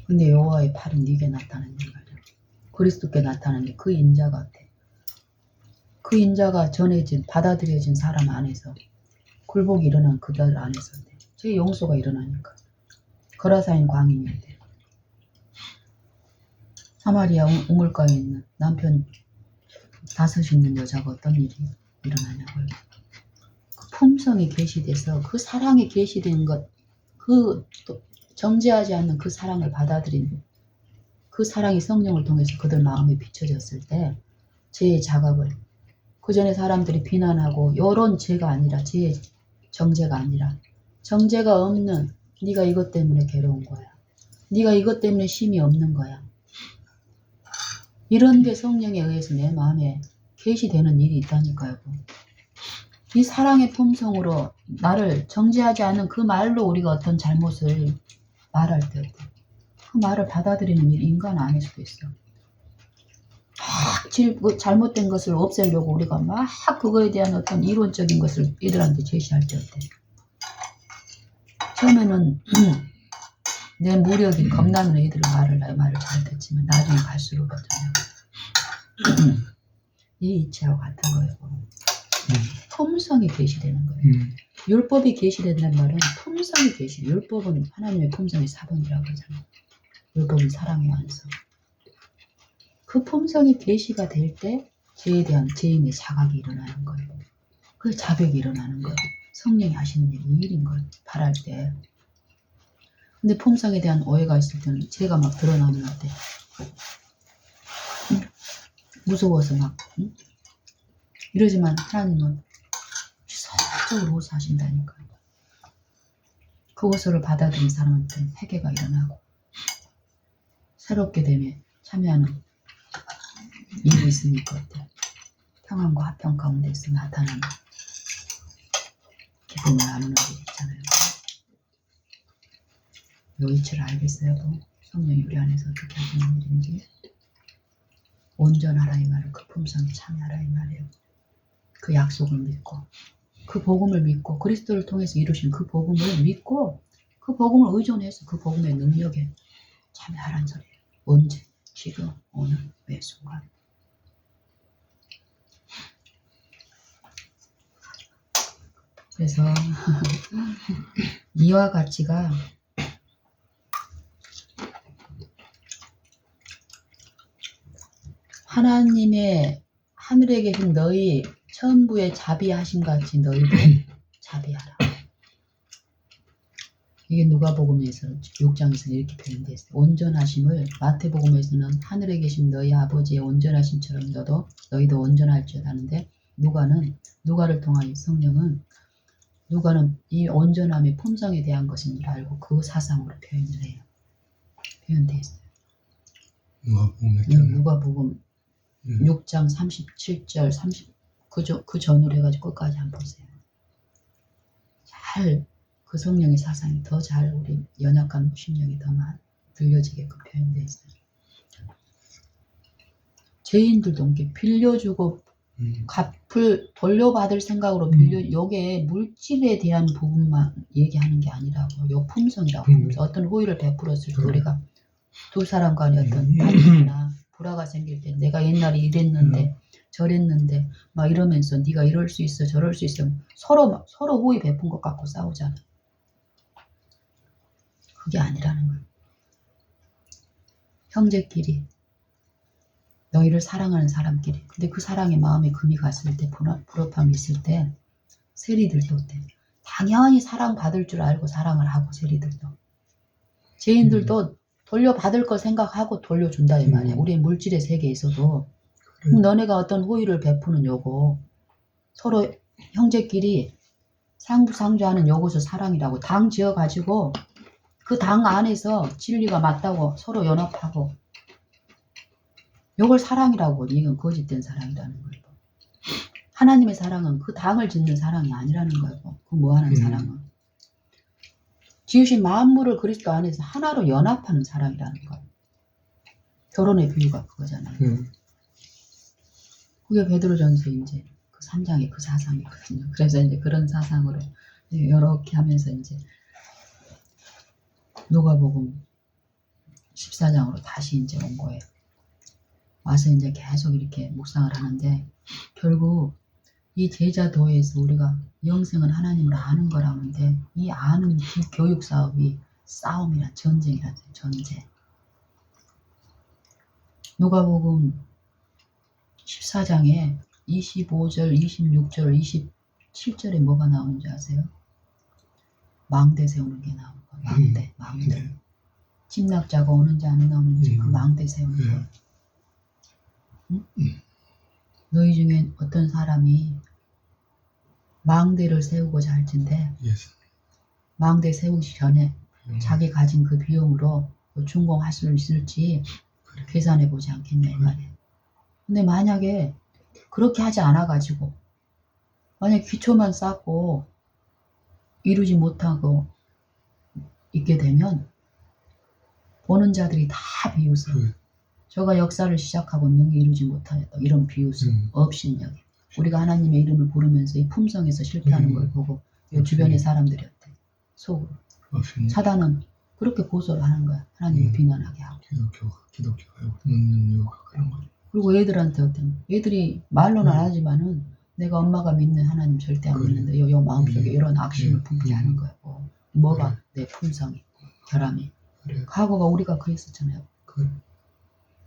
근데 여호와의 팔은 네게 나타나는 거죠. 그리스도께 나타나는 그 인자가 어때? 그 인자가 전해진 받아들여진 사람 안에서 굴복이 일어난 그들 안에서 제 용서가 일어나니까 거라사인 광인이 돼. 사마리아 우물가에 있는 남편 5 있는 여자가 어떤 일이 일어나냐고요. 그 품성이 계시돼서 그 사랑이 계시된 것, 그 정죄하지 않는 그 사랑을 받아들인 그 사랑이 성령을 통해서 그들 마음에 비춰졌을 때 죄의 자각을 그 전에 사람들이 비난하고 이런 죄가 아니라 죄의 정죄가 아니라 정죄가 없는 네가 이것 때문에 괴로운 거야. 네가 이것 때문에 쉼이 없는 거야. 이런 게 성령에 의해서 내 마음에 계시되는 일이 있다니까요. 이 사랑의 품성으로 나를 정죄하지 않는 그 말로 우리가 어떤 잘못을 말할 때 그 말을 받아들이는 일 인간 안에서도 있어. 막 잘못된 것을 없애려고 우리가 막 그거에 대한 어떤 이론적인 것을 이들한테 제시할 때 어때? 처음에는 내 무력이 겁나면 이들은 나의 말을 잘 듣지만 나중에 갈수록 어쩌면 이 이치하고 같은 거예요. 품성이 계시되는 거예요. 율법이 계시된다는 말은 품성이 계시. 율법은 하나님의 품성의 사본이라고 하잖아요. 율법은 사랑의 완성. 그 품성이 계시가 될 때 죄에 대한 죄인의 자각이 일어나는 거예요. 그 자백이 일어나는 거예요. 성령이 하시는 일이 이 일인 걸 바랄 때. 근데 품성에 대한 오해가 있을 때는 죄가 막 드러나면 어때? 무서워서 막 이러지만 하나님은 지속적으로 호소하신다니까요. 그 호소를 받아들인 사람한테는 회개가 일어나고 새롭게 됨에 참여하는 일이 있으니까 어때? 평안과 화평 가운데서 나타나는 기쁨을 나누는 일이 있잖아요. 요 이치를 알겠어요? 성령이 우리 안에서 어떻게 하시는 일인지. 온전하라 이 말을 그 품성에 참여하라 이 말이에요. 그 약속을 믿고 그 복음을 믿고 그리스도를 통해서 이루신 그 복음을 믿고 그 복음을 의존해서 그 복음의 능력에 참여하라는 소리예요. 언제? 지금, 오늘, 매 순간. 그래서 이와 같이가 하나님의 하늘에 계신 너희 천부의 자비하심 같이 너희도 자비하라. 이게 누가복음에서 6장에서 이렇게 표현되어 있어요. 온전하심을 마태복음에서는 하늘에 계신 너희 아버지의 온전하심처럼 너희도 온전할지어다 하는데 누가를 통하여 성령은 누가는 이 온전함의 품성에 대한 것인 줄 알고 그 사상으로 표현을 해요. 표현되어 있어요. 누가복음 6장 37절 30 그 전으로 해가지고 끝까지 한번 보세요. 잘 그 성령의 사상이 더 잘 우리 연약한 심령이 더 들려지게끔 표현되어 있어요. 죄인들도 이렇게 빌려주고 갚을 돌려받을 생각으로 요게 물질에 대한 부분만 얘기하는 게 아니라고 요 품성이라고 어떤 호의를 베풀었을 때 우리가 두 사람 간에 어떤 다툼이나 불화가 생길 때 내가 옛날에 이랬는데 저랬는데 막 이러면서 네가 이럴 수 있어 저럴 수 있어 서로 호의 베푼 것 갖고 싸우잖아. 그게 아니라는 거예요. 형제끼리 너희를 사랑하는 사람끼리. 근데 그 사랑의 마음에 금이 갔을 때 불협함이 있을 때 세리들도 어때? 당연히 사랑받을 줄 알고 사랑을 하고 세리들도. 죄인들도 돌려받을 거 생각하고 돌려준다 이 말이야. 우리의 물질의 세계에서도. 그래. 너네가 어떤 호의를 베푸는 요거 서로 형제끼리 상부상조하는 요것을 사랑이라고 당 지어가지고 그 당 안에서 진리가 맞다고 서로 연합하고 요걸 사랑이라고. 이건 거짓된 사랑이라는 거예요. 하나님의 사랑은 그 당을 짓는 사랑이 아니라는 거예요. 그 뭐하는 사랑은. 지으신 만물을 그리스도 안에서 하나로 연합하는 사랑이라는 거예요. 결혼의 비유가 그거잖아요. 그게 베드로전서 이제 그 3장의 그 사상이거든요. 그래서 이제 그런 사상으로 이렇게 하면서 이제 누가복음 14장으로 다시 이제 온 거예요. 와서 이제 계속 이렇게 묵상을 하는데 결국 이 제자도에서 우리가 영생은 하나님을 아는 거라는데 이 아는 교육 사업이 싸움이라 전쟁이라 전쟁. 누가복음 14장에 25절, 26절, 27절에 뭐가 나오는지 아세요? 망대 세우는 게 나오는 거예요. 망대. 침략자가 오는지 안 나오는지 그 망대 세우는 거예요. 너희 중에 어떤 사람이 망대를 세우고자 할 텐데 망대 세우기 전에 자기 가진 그 비용으로 준공할 수 있을지 계산해 보지 않겠냐 이 말이에요. 근데 만약에 그렇게 하지 않아가지고 만약 기초만 쌓고 이루지 못하고 있게 되면 보는 자들이 다 비웃어. 저가 역사를 시작하고 능히 이루지 못하였다. 이런 비웃음, 업신여기. 우리가 하나님의 이름을 부르면서 이 품성에서 실패하는 걸 보고 이 주변의 사람들이 어때? 속으로. 사단은 그렇게 고소를 하는 거야. 하나님을 비난하게 하고. 기독교가 그런 거죠. 그리고 애들한테 어때? 애들이 말로는 안 하지만은 내가 엄마가 믿는 하나님 절대 안 그래. 믿는데 요 마음속에 이런 악심을 예. 품지 않은 거예요. 뭐가 내 품성이, 결함이. 그래. 과거가 우리가 그랬었잖아요. 그래.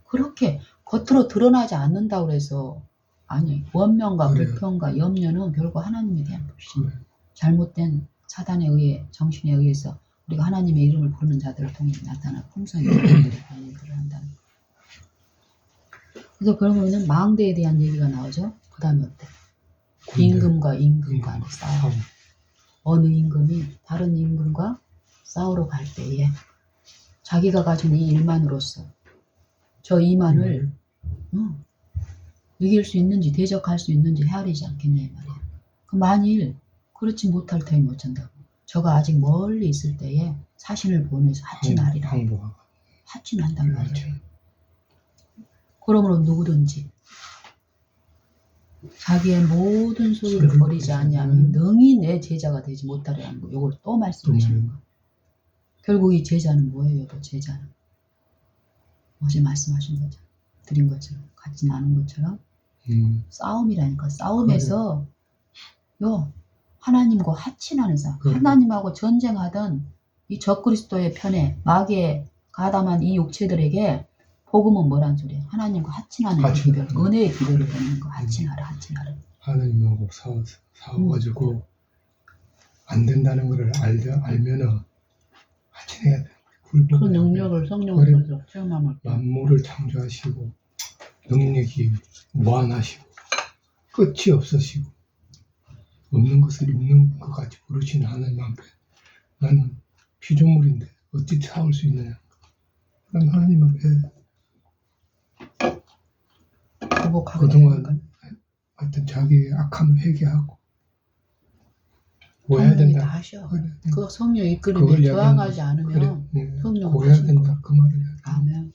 그렇게 겉으로 드러나지 않는다고 그래서 아니 원명과 그래. 불평과 염려는 결국 하나님에 대한 불신, 그래. 잘못된 사단에 의해 정신에 의해서 우리가 하나님의 이름을 부르는 자들을 통해 나타난 품성이 그들을 한다는 거예요. 그래서 그러면은 망대에 대한 얘기가 나오죠. 그 다음에 어때? 임금과 임금 간의 싸움. 어느 임금이 다른 임금과 싸우러 갈 때에 자기가 가진 이 일만으로서 저 이만을 이길 수 있는지 대적할 수 있는지 헤아리지 않겠냐 이 말이야. 그 만일 그렇지 못할 터이면 어쩐다고. 저가 아직 멀리 있을 때에 사신을 보내서 하친하리라. 하친한단 말이야. 그러므로 누구든지 자기의 모든 소유를 버리지 않냐면 능히 내 제자가 되지 못하리라는 거. 이걸 또 말씀하시는 거. 결국 이 제자는 뭐예요? 또 제자는 어제 말씀하신 거죠. 드린 것처럼 같이 나눈 것처럼 싸움이라니까. 싸움에서 하나님과 하친하는 싸움. 하나님하고 전쟁하던 이 적그리스도의 편에 마귀에 가담한 이 육체들에게 복음은 뭐란 소리야? 하나님과 하친하는 기별, 은혜의 기별을 보는 거. 하친하라. 하나님하고 싸워가지고 안 된다는 것을 알면은 하친해야 돼. 그 능력을 성령으로 체험하면 만물을 창조하시고 능력이 무한하시고 끝이 없으시고 없는 것을 있는 것 같이 부르시는 하나님 앞에 나는 피조물인데 어찌 싸울 수 있느냐. 난 하나님 앞에 그동안 하여튼 자기의 악함을 회개하고 고해야 된다. 다 하셔. 그래. 그 성령 이끌림에 저항하지 않으면 성령 고해야 된다. 그 말을 해야 돼. 아멘.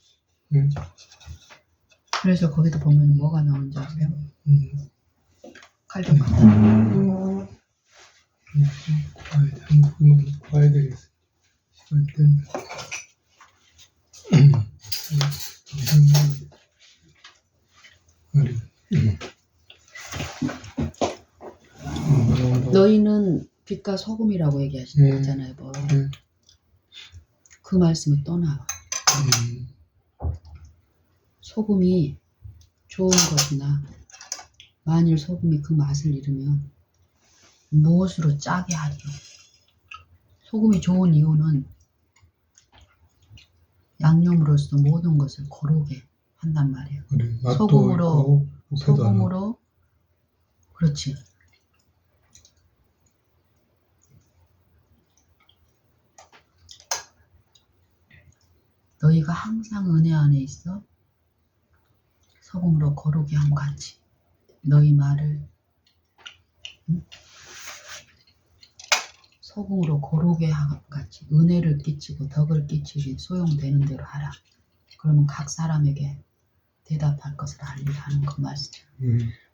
그래서 거기도 보면 뭐가 나오는지 아세요? 칼 좀 갖다 놔. 봐야 되겠어. 시간 때문에. 너희는 빛과 소금이라고 얘기하시잖아요. 그 말씀이 또 나와. 소금이 좋은 것이나 만일 소금이 그 맛을 잃으면 무엇으로 짜게 하리요. 소금이 좋은 이유는 양념으로서 모든 것을 고르게 한단 말이에요. 소금으로 그렇지. 너희가 항상 은혜 안에 있어 소금으로 거룩게 함 같이 너희 말을 소금으로 고르게 함 같이 은혜를 끼치고 덕을 끼치기 소용되는 대로 하라. 그러면 각 사람에게 대답할 것을 알리라는 그 말이죠.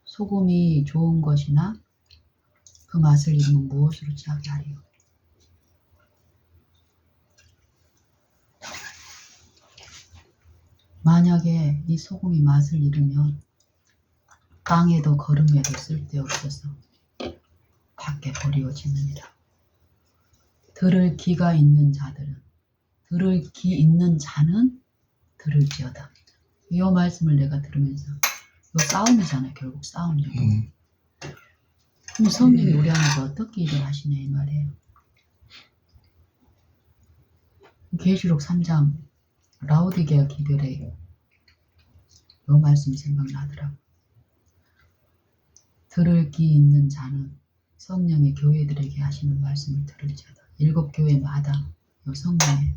소금이 좋은 것이나 그 맛을 잃으면 무엇으로 짜게 하리요. 만약에 이 소금이 맛을 잃으면 땅에도 거름에도 쓸데없어서 밖에 버리워지느니라. 들을 귀가 있는 자들은 들을 귀 있는 자는 들을지어다. 이 말씀을 내가 들으면서 이 싸움이잖아요. 결국 싸움이죠. 그럼 성령이 우리 안에서 어떻게 일을 하시냐 이 말이에요. 계시록 3장 라오디게아 기별에 이 말씀이 생각나더라고. 들을 귀 있는 자는 성령의 교회들에게 하시는 말씀을 들을지어다. 7 교회마다 이 성령의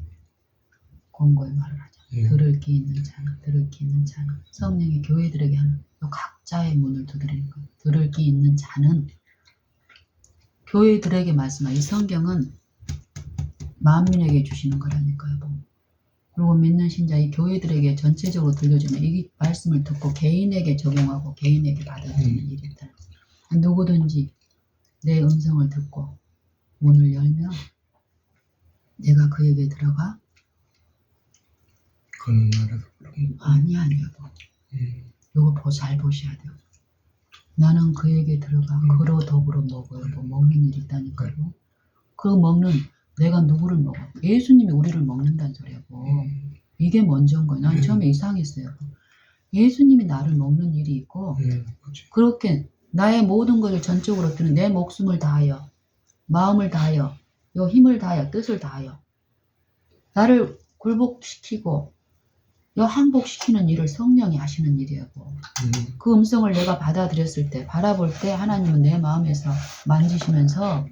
권고의 말을 하죠. 들을 귀 있는 자는 성령의 교회들에게 하는 이 각자의 문을 두드리는 거예요. 들을 귀 있는 자는 교회들에게 말씀하는 이 성경은 만민에게 주시는 거라니까요. 그리고 믿는 신자 이 교회들에게 전체적으로 들려주면 이 말씀을 듣고 개인에게 적용하고 개인에게 받아들이는 일이 있다. 누구든지 내 음성을 듣고 문을 열면 내가 그에게 들어가 그는 나라도 아니야. 요거 잘 보셔야 돼요. 나는 그에게 들어가 그로 더불어 먹어요. 뭐 먹는 일이 있다니까요. 그 먹는 내가 누구를 먹어? 예수님이 우리를 먹는다는 소리고 이게 먼저인 거예요. 난 처음에 이상했어요. 예수님이 나를 먹는 일이 있고 그렇지. 그렇게 나의 모든 것을 전적으로 드는 내 목숨을 다하여 마음을 다하여 요 힘을 다하여 뜻을 다하여 나를 굴복시키고 요 항복시키는 일을 성령이 하시는 일이에요. 그 음성을 내가 받아들였을 때 바라볼 때 하나님은 내 마음에서 만지시면서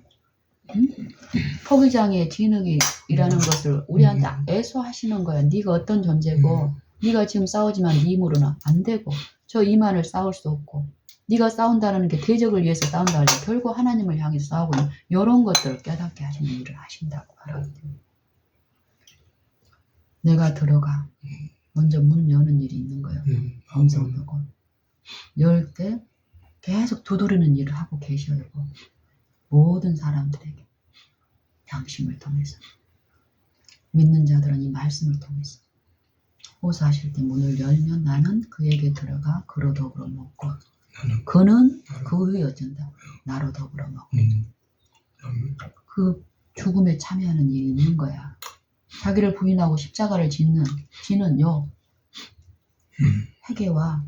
포기장애의 진흙이라는 것을 우리한테 애소하시는 거야. 네가 어떤 존재고 네가 지금 싸우지만 네 힘으로는 안 되고 저 이만을 싸울 수 없고 네가 싸운다는 게 대적을 위해서 싸운다 하면 결국 하나님을 향해서 싸우고 있는 이런 것들을 깨닫게 하시는 일을 하신다고 말하거든요. 내가 들어가 먼저 문 여는 일이 있는 거예요. 음성 듣고 열 때 계속 두드리는 일을 하고 계셔요. 모든 사람들에게 양심을 통해서 믿는 자들은 이 말씀을 통해서 호소하실 때 문을 열면 나는 그에게 들어가 그로 더불어 먹고 그는 그 후에 어쩐다 나로 더불어 먹고 그 죽음에 참여하는 일이 있는 거야. 자기를 부인하고 십자가를 지는 요 회개와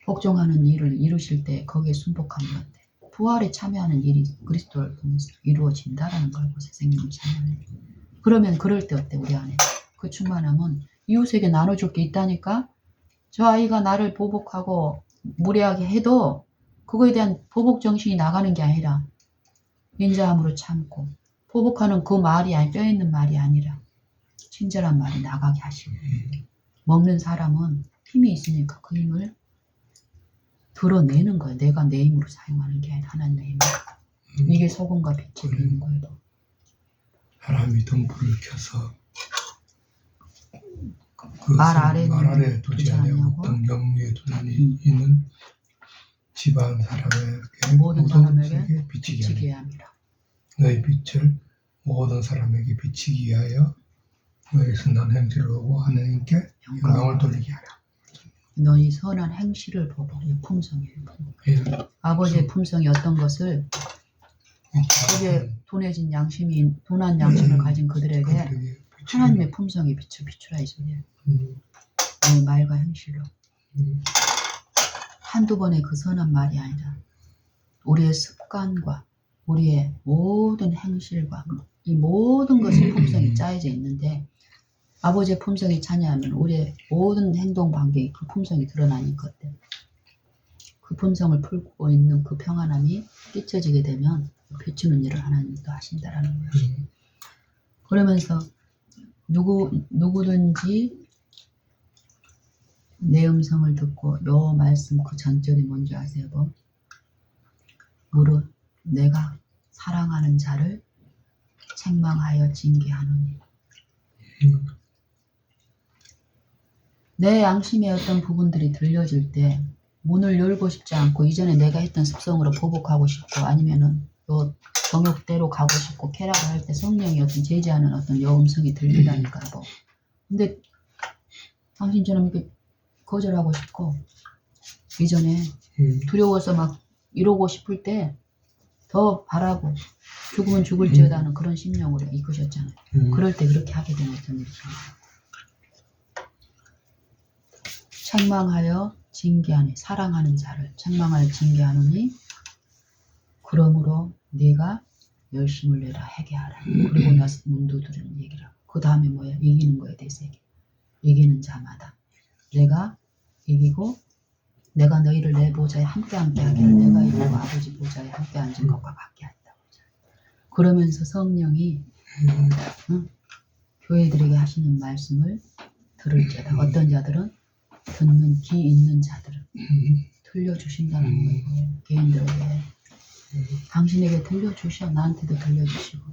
복종하는 일을 이루실 때 거기에 순복하는 건데 부활에 참여하는 일이 그리스도를 통해서 이루어진다라는 걸 보세요. 생명을 참여하는 일. 그러면 그럴 때 어때 우리 안에 그 충만함은 이웃에게 나눠줄 게 있다니까. 저 아이가 나를 보복하고 무례하게 해도 그거에 대한 보복 정신이 나가는 게 아니라 인자함으로 참고 보복하는 그 말이 아니 뼈 있는 말이 아니라 친절한 말이 나가게 하시고 먹는 사람은 힘이 있으니까 그 힘을 드러내는 거예요. 내가 내 힘으로 사용하는 게 아니라 하나님의 힘으로. 이게 소금과 빛이 되는 거예요. 사람이 등불을 켜서 그 말 말 아래 아래는 두지 아니하고 등 영리에 두나니 이는 집안 사람에게 모든 사람에게 비치게 비치게 하니 합니다. 너의 빛을 모든 사람에게 비치기 위하여 너의 선한 행실을 보고 하나님께 영광을 돌리게 하라. 너희 선한 행실을 보고 이 품성이에요. 예. 아버지의 품성이 어떤 것을 거기에 돈해진 양심이 돈한 양심을 가진 그들에게 하나님의 품성이 비추라 이 소리예요. 내 말과 행실로 한두 번의 그 선한 말이 아니라 우리의 습관과 우리의 모든 행실과 이 모든 것의 품성이 짜여져 있는데 아버지의 품성이 차냐하면 우리의 모든 행동 관계에 그 품성이 드러나는 것들 그 품성을 풀고 있는 그 평안함이 끼쳐지게 되면 비추는 일을 하나님도 하신다라는 거예요. 그러면서 누구든지 내 음성을 듣고 요 말씀 그 전절이 뭔지 아세요? 무릇 내가 사랑하는 자를 책망하여 징계하노니 내 양심의 어떤 부분들이 들려질 때 문을 열고 싶지 않고 이전에 내가 했던 습성으로 보복하고 싶고 아니면은 요 정욕대로 가고 싶고 쾌락을 할 때 성령이 어떤 제지하는 어떤 요 음성이 들리다니까요. 근데 당신처럼 이렇게 거절하고 싶고 이전에 두려워서 막 이러고 싶을 때 더 바라고 죽으면 죽을지어다는 그런 심령으로 이끄셨잖아요. 그럴 때 그렇게 하게 되면 어떤 일이 책망하여 징계하니 사랑하는 자를 책망하여 징계하느니 그러므로 네가 열심을 내라 회개하라. 그리고 나서 문 두드리는 얘기를 하고 그 다음에 뭐야? 이기는 거에 대해서 얘기. 이기는 자마다 내가 이기고 내가 너희를 내 보좌에 함께 하기를 내가 이기고 아버지 보좌에 함께 앉은 것과 같게 한다. 그러면서 성령이 교회들에게 하시는 말씀을 들을지어다. 어떤 자들은 듣는 귀 있는 자들은 들려주신다는 거예요. 개인들에게 당신에게 들려주셔. 나한테도 들려주시고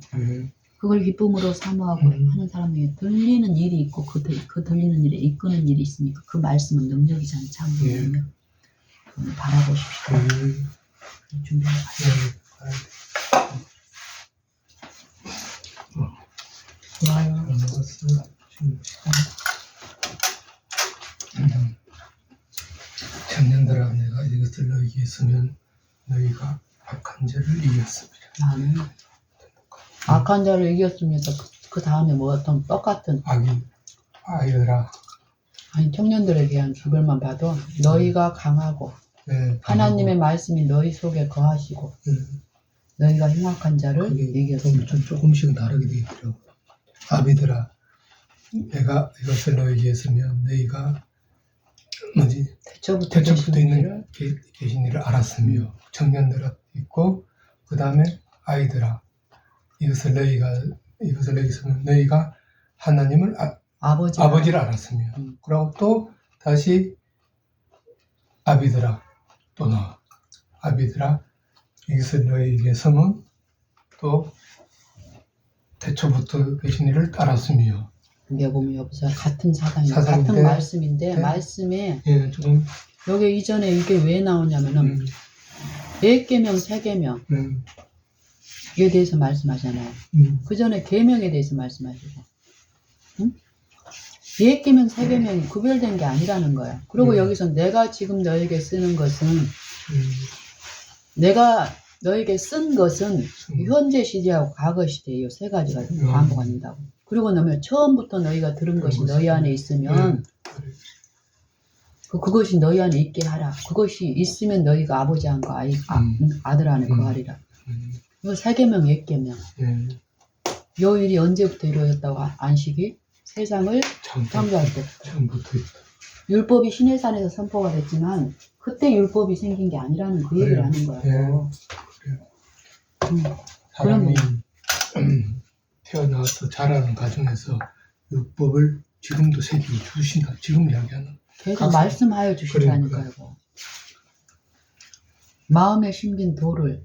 그걸 기쁨으로 사모하고 하는 사람에게 들리는 일이 있고 그 들리는 일에 이끄는 일이 있으니까 그 말씀은 능력이잖아요. 참 능력. 그걸 바라보십시오. 준비해가세요. 좋아요. 작년들아 내가 이거 이것을 너희에게 쓰면 너희가 악한 자를 이겼습니다. 나는 악한 자를 이겼습니다. 그 다음에 뭐 어떤 똑같은 아이들아. 아니 청년들에게 한 주별만 봐도 너희가 강하고 네, 하나님의 말씀이 너희 속에 거하시고 너희가 흉악한 자를 이겼습니다. 좀 조금씩은 다르게 되어 있더라고. 아비들아, 내가 이것을 너희에게 쓰면 너희가 태초부터 있는 계신 일을 알았으며 청년들아 있고 그 다음에 아이들아 이것을 너희에게 쓰면 너희가 하나님을 아버지를 알았으며 그리고 또 다시 아비들아 또 나와 아비들아 이것을 너희에게 쓰면 또 태초부터 계신 일을 알았으며 이게 보면 여보세요 같은 사상이 사상인데, 같은 말씀인데 네. 말씀에 조금 여기 이전에 이게 왜 나오냐면은 100계명 3계명 이에 대해서 말씀하잖아요. 그 전에 계명에 대해서 말씀하시고 100계명 3계명이 구별된 게 아니라는 거예요. 그리고 여기서 내가 지금 너에게 쓰는 것은 내가 너에게 쓴 것은 현재 시제하고 과거 시제 이 세 가지가 반복한다고. 그리고 너면 처음부터 너희가 들은 것이 너희 안에 있으면 그것이 너희 안에 있게 하라. 그것이 있으면 너희가 아버지 안과 아들 안에 거하리라. 이거 3계명 1계명 요 일이 언제부터 이루어졌다고 안식이? 세상을 창조할 때부터. 율법이 시내산에서 선포가 됐지만 그때 율법이 생긴 게 아니라는 그 얘기를 하는 거예요. 사람이 태어나서 자라는 과정에서 율법을 지금도 새기고 주신다. 지금 이야기하는. 계속 말씀하여 주시라니까요. 마음에 심긴 도를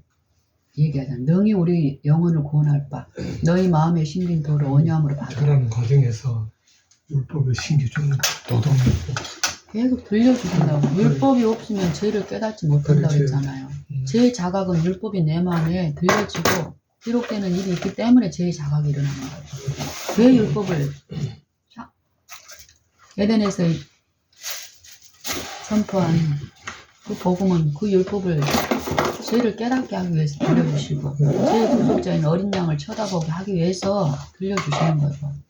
얘기하잖아. 능히 우리 영혼을 구원할 바 너희 마음에 심긴 도를 온유함으로 받으라. 자라는 과정에서 율법을 심겨주는 노동력법. 계속 들려주신다고. 율법이 없으면 죄를 깨닫지 못한다고 그렇지. 했잖아요. 죄의 자각은 율법이 내 마음에 들려지고 기록되는 일이 있기 때문에 죄의 자각이 일어나는 거예요. 왜 율법을 에덴에서 선포한 그 복음은 그 율법을 죄를 깨닫게 하기 위해서 들려주시고 죄의 구속자인 어린 양을 쳐다보게 하기 위해서 들려주시는 거예요.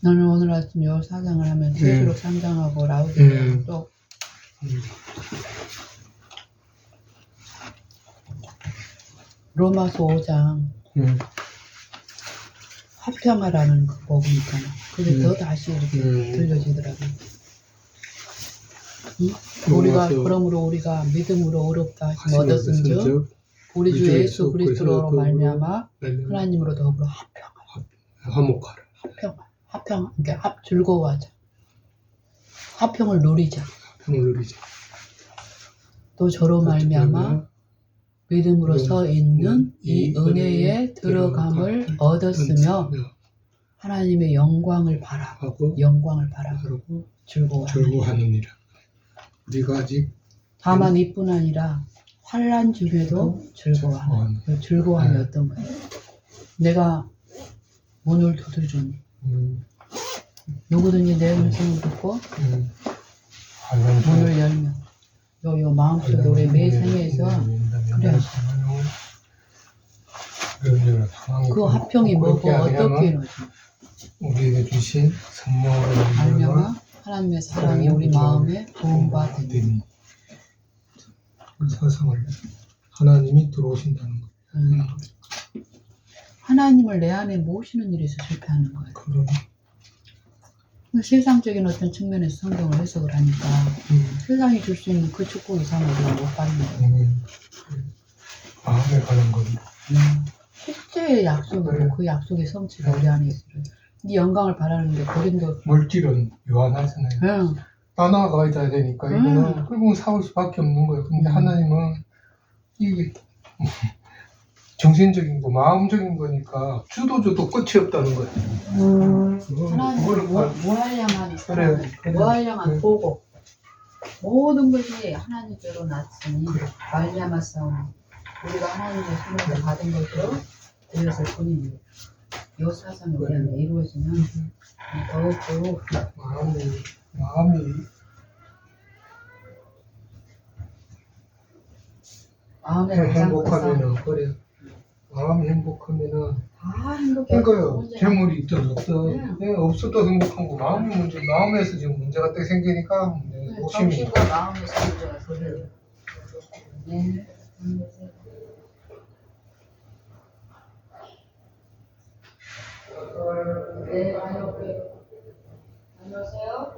나는 오늘 아침 요 사장을 하면 계시록 3장하고 라우디랑 또 로마서 5장 화평하라는 그 복음 있잖아. 그게 더 다시 이렇게 들려지더라고요. 우리가 그러므로 우리가 믿음으로 의롭다 하심 얻었은즉 우리 주 예수 그리스도로 말미암아 하나님으로 더불어 화목하라. 화평, 그러니까 즐거워하자. 화평을 누리자. 화평을 누리자. 또 저로 말미암아 믿음으로 서 있는 이 은혜에 들어감을 얻었으며 하나님의 영광을 바라고 바라고 즐거워하느니라. 우리가 아직 다만 이뿐 아니라 환난 중에도 즐거워하는. 즐거움이 어떤 거예요? 내가 문을 두드리니 누구든지 내 음성을 듣고 문을 열면 요 마음속에 우리 매 생에서 그래 그 화평이 뭐고 어떻게 이루어지 우리에게 주신 성령으로 알명아 하나님의 사랑이 우리 마음에 부음바 되니 그 사상을 하나님이 들어오신다는 거. 하나님을 내 안에 모시는 일에서 실패하는 거예요. 그럼 세상적인 어떤 측면에서 성경을 해석을 하니까 세상이 줄 수 있는 그 축복 이상을 우리가 못 받는 거예요. 마음에 관한 건 실제의 약속이고 그 약속의 성취가 우리 안에 있어요. 이 영광을 바라는데 고린도 물질은 요한하잖아요. 떠나가야 되니까 이거는 결국은 사올 수밖에 없는 거예요. 근데 하나님은 이게 정신적인 거, 마음적인 거니까 줘도 끝이 없다는 거예요. 하나님은 무한량한 사랑, 무한량한 보고 모든 것이 하나님께로 났으니 말미암아 싸우니 우리가 하나님의 손에서 받은 것으로 드렸을 뿐입니다. 이 사상이 우리한테 이루어지면 더욱더욱 마음에 행복하면은 그래. 마음이 행복하면은 다 행복해요. 그러니까요. 재물이 있든 없든 없어도 행복한 거 마음이 문제. 마음에서 지금 문제가 딱 생기니까 오심이. 정신과 마음에서 문제가 생겨요. 네. 네, 안녕하세요.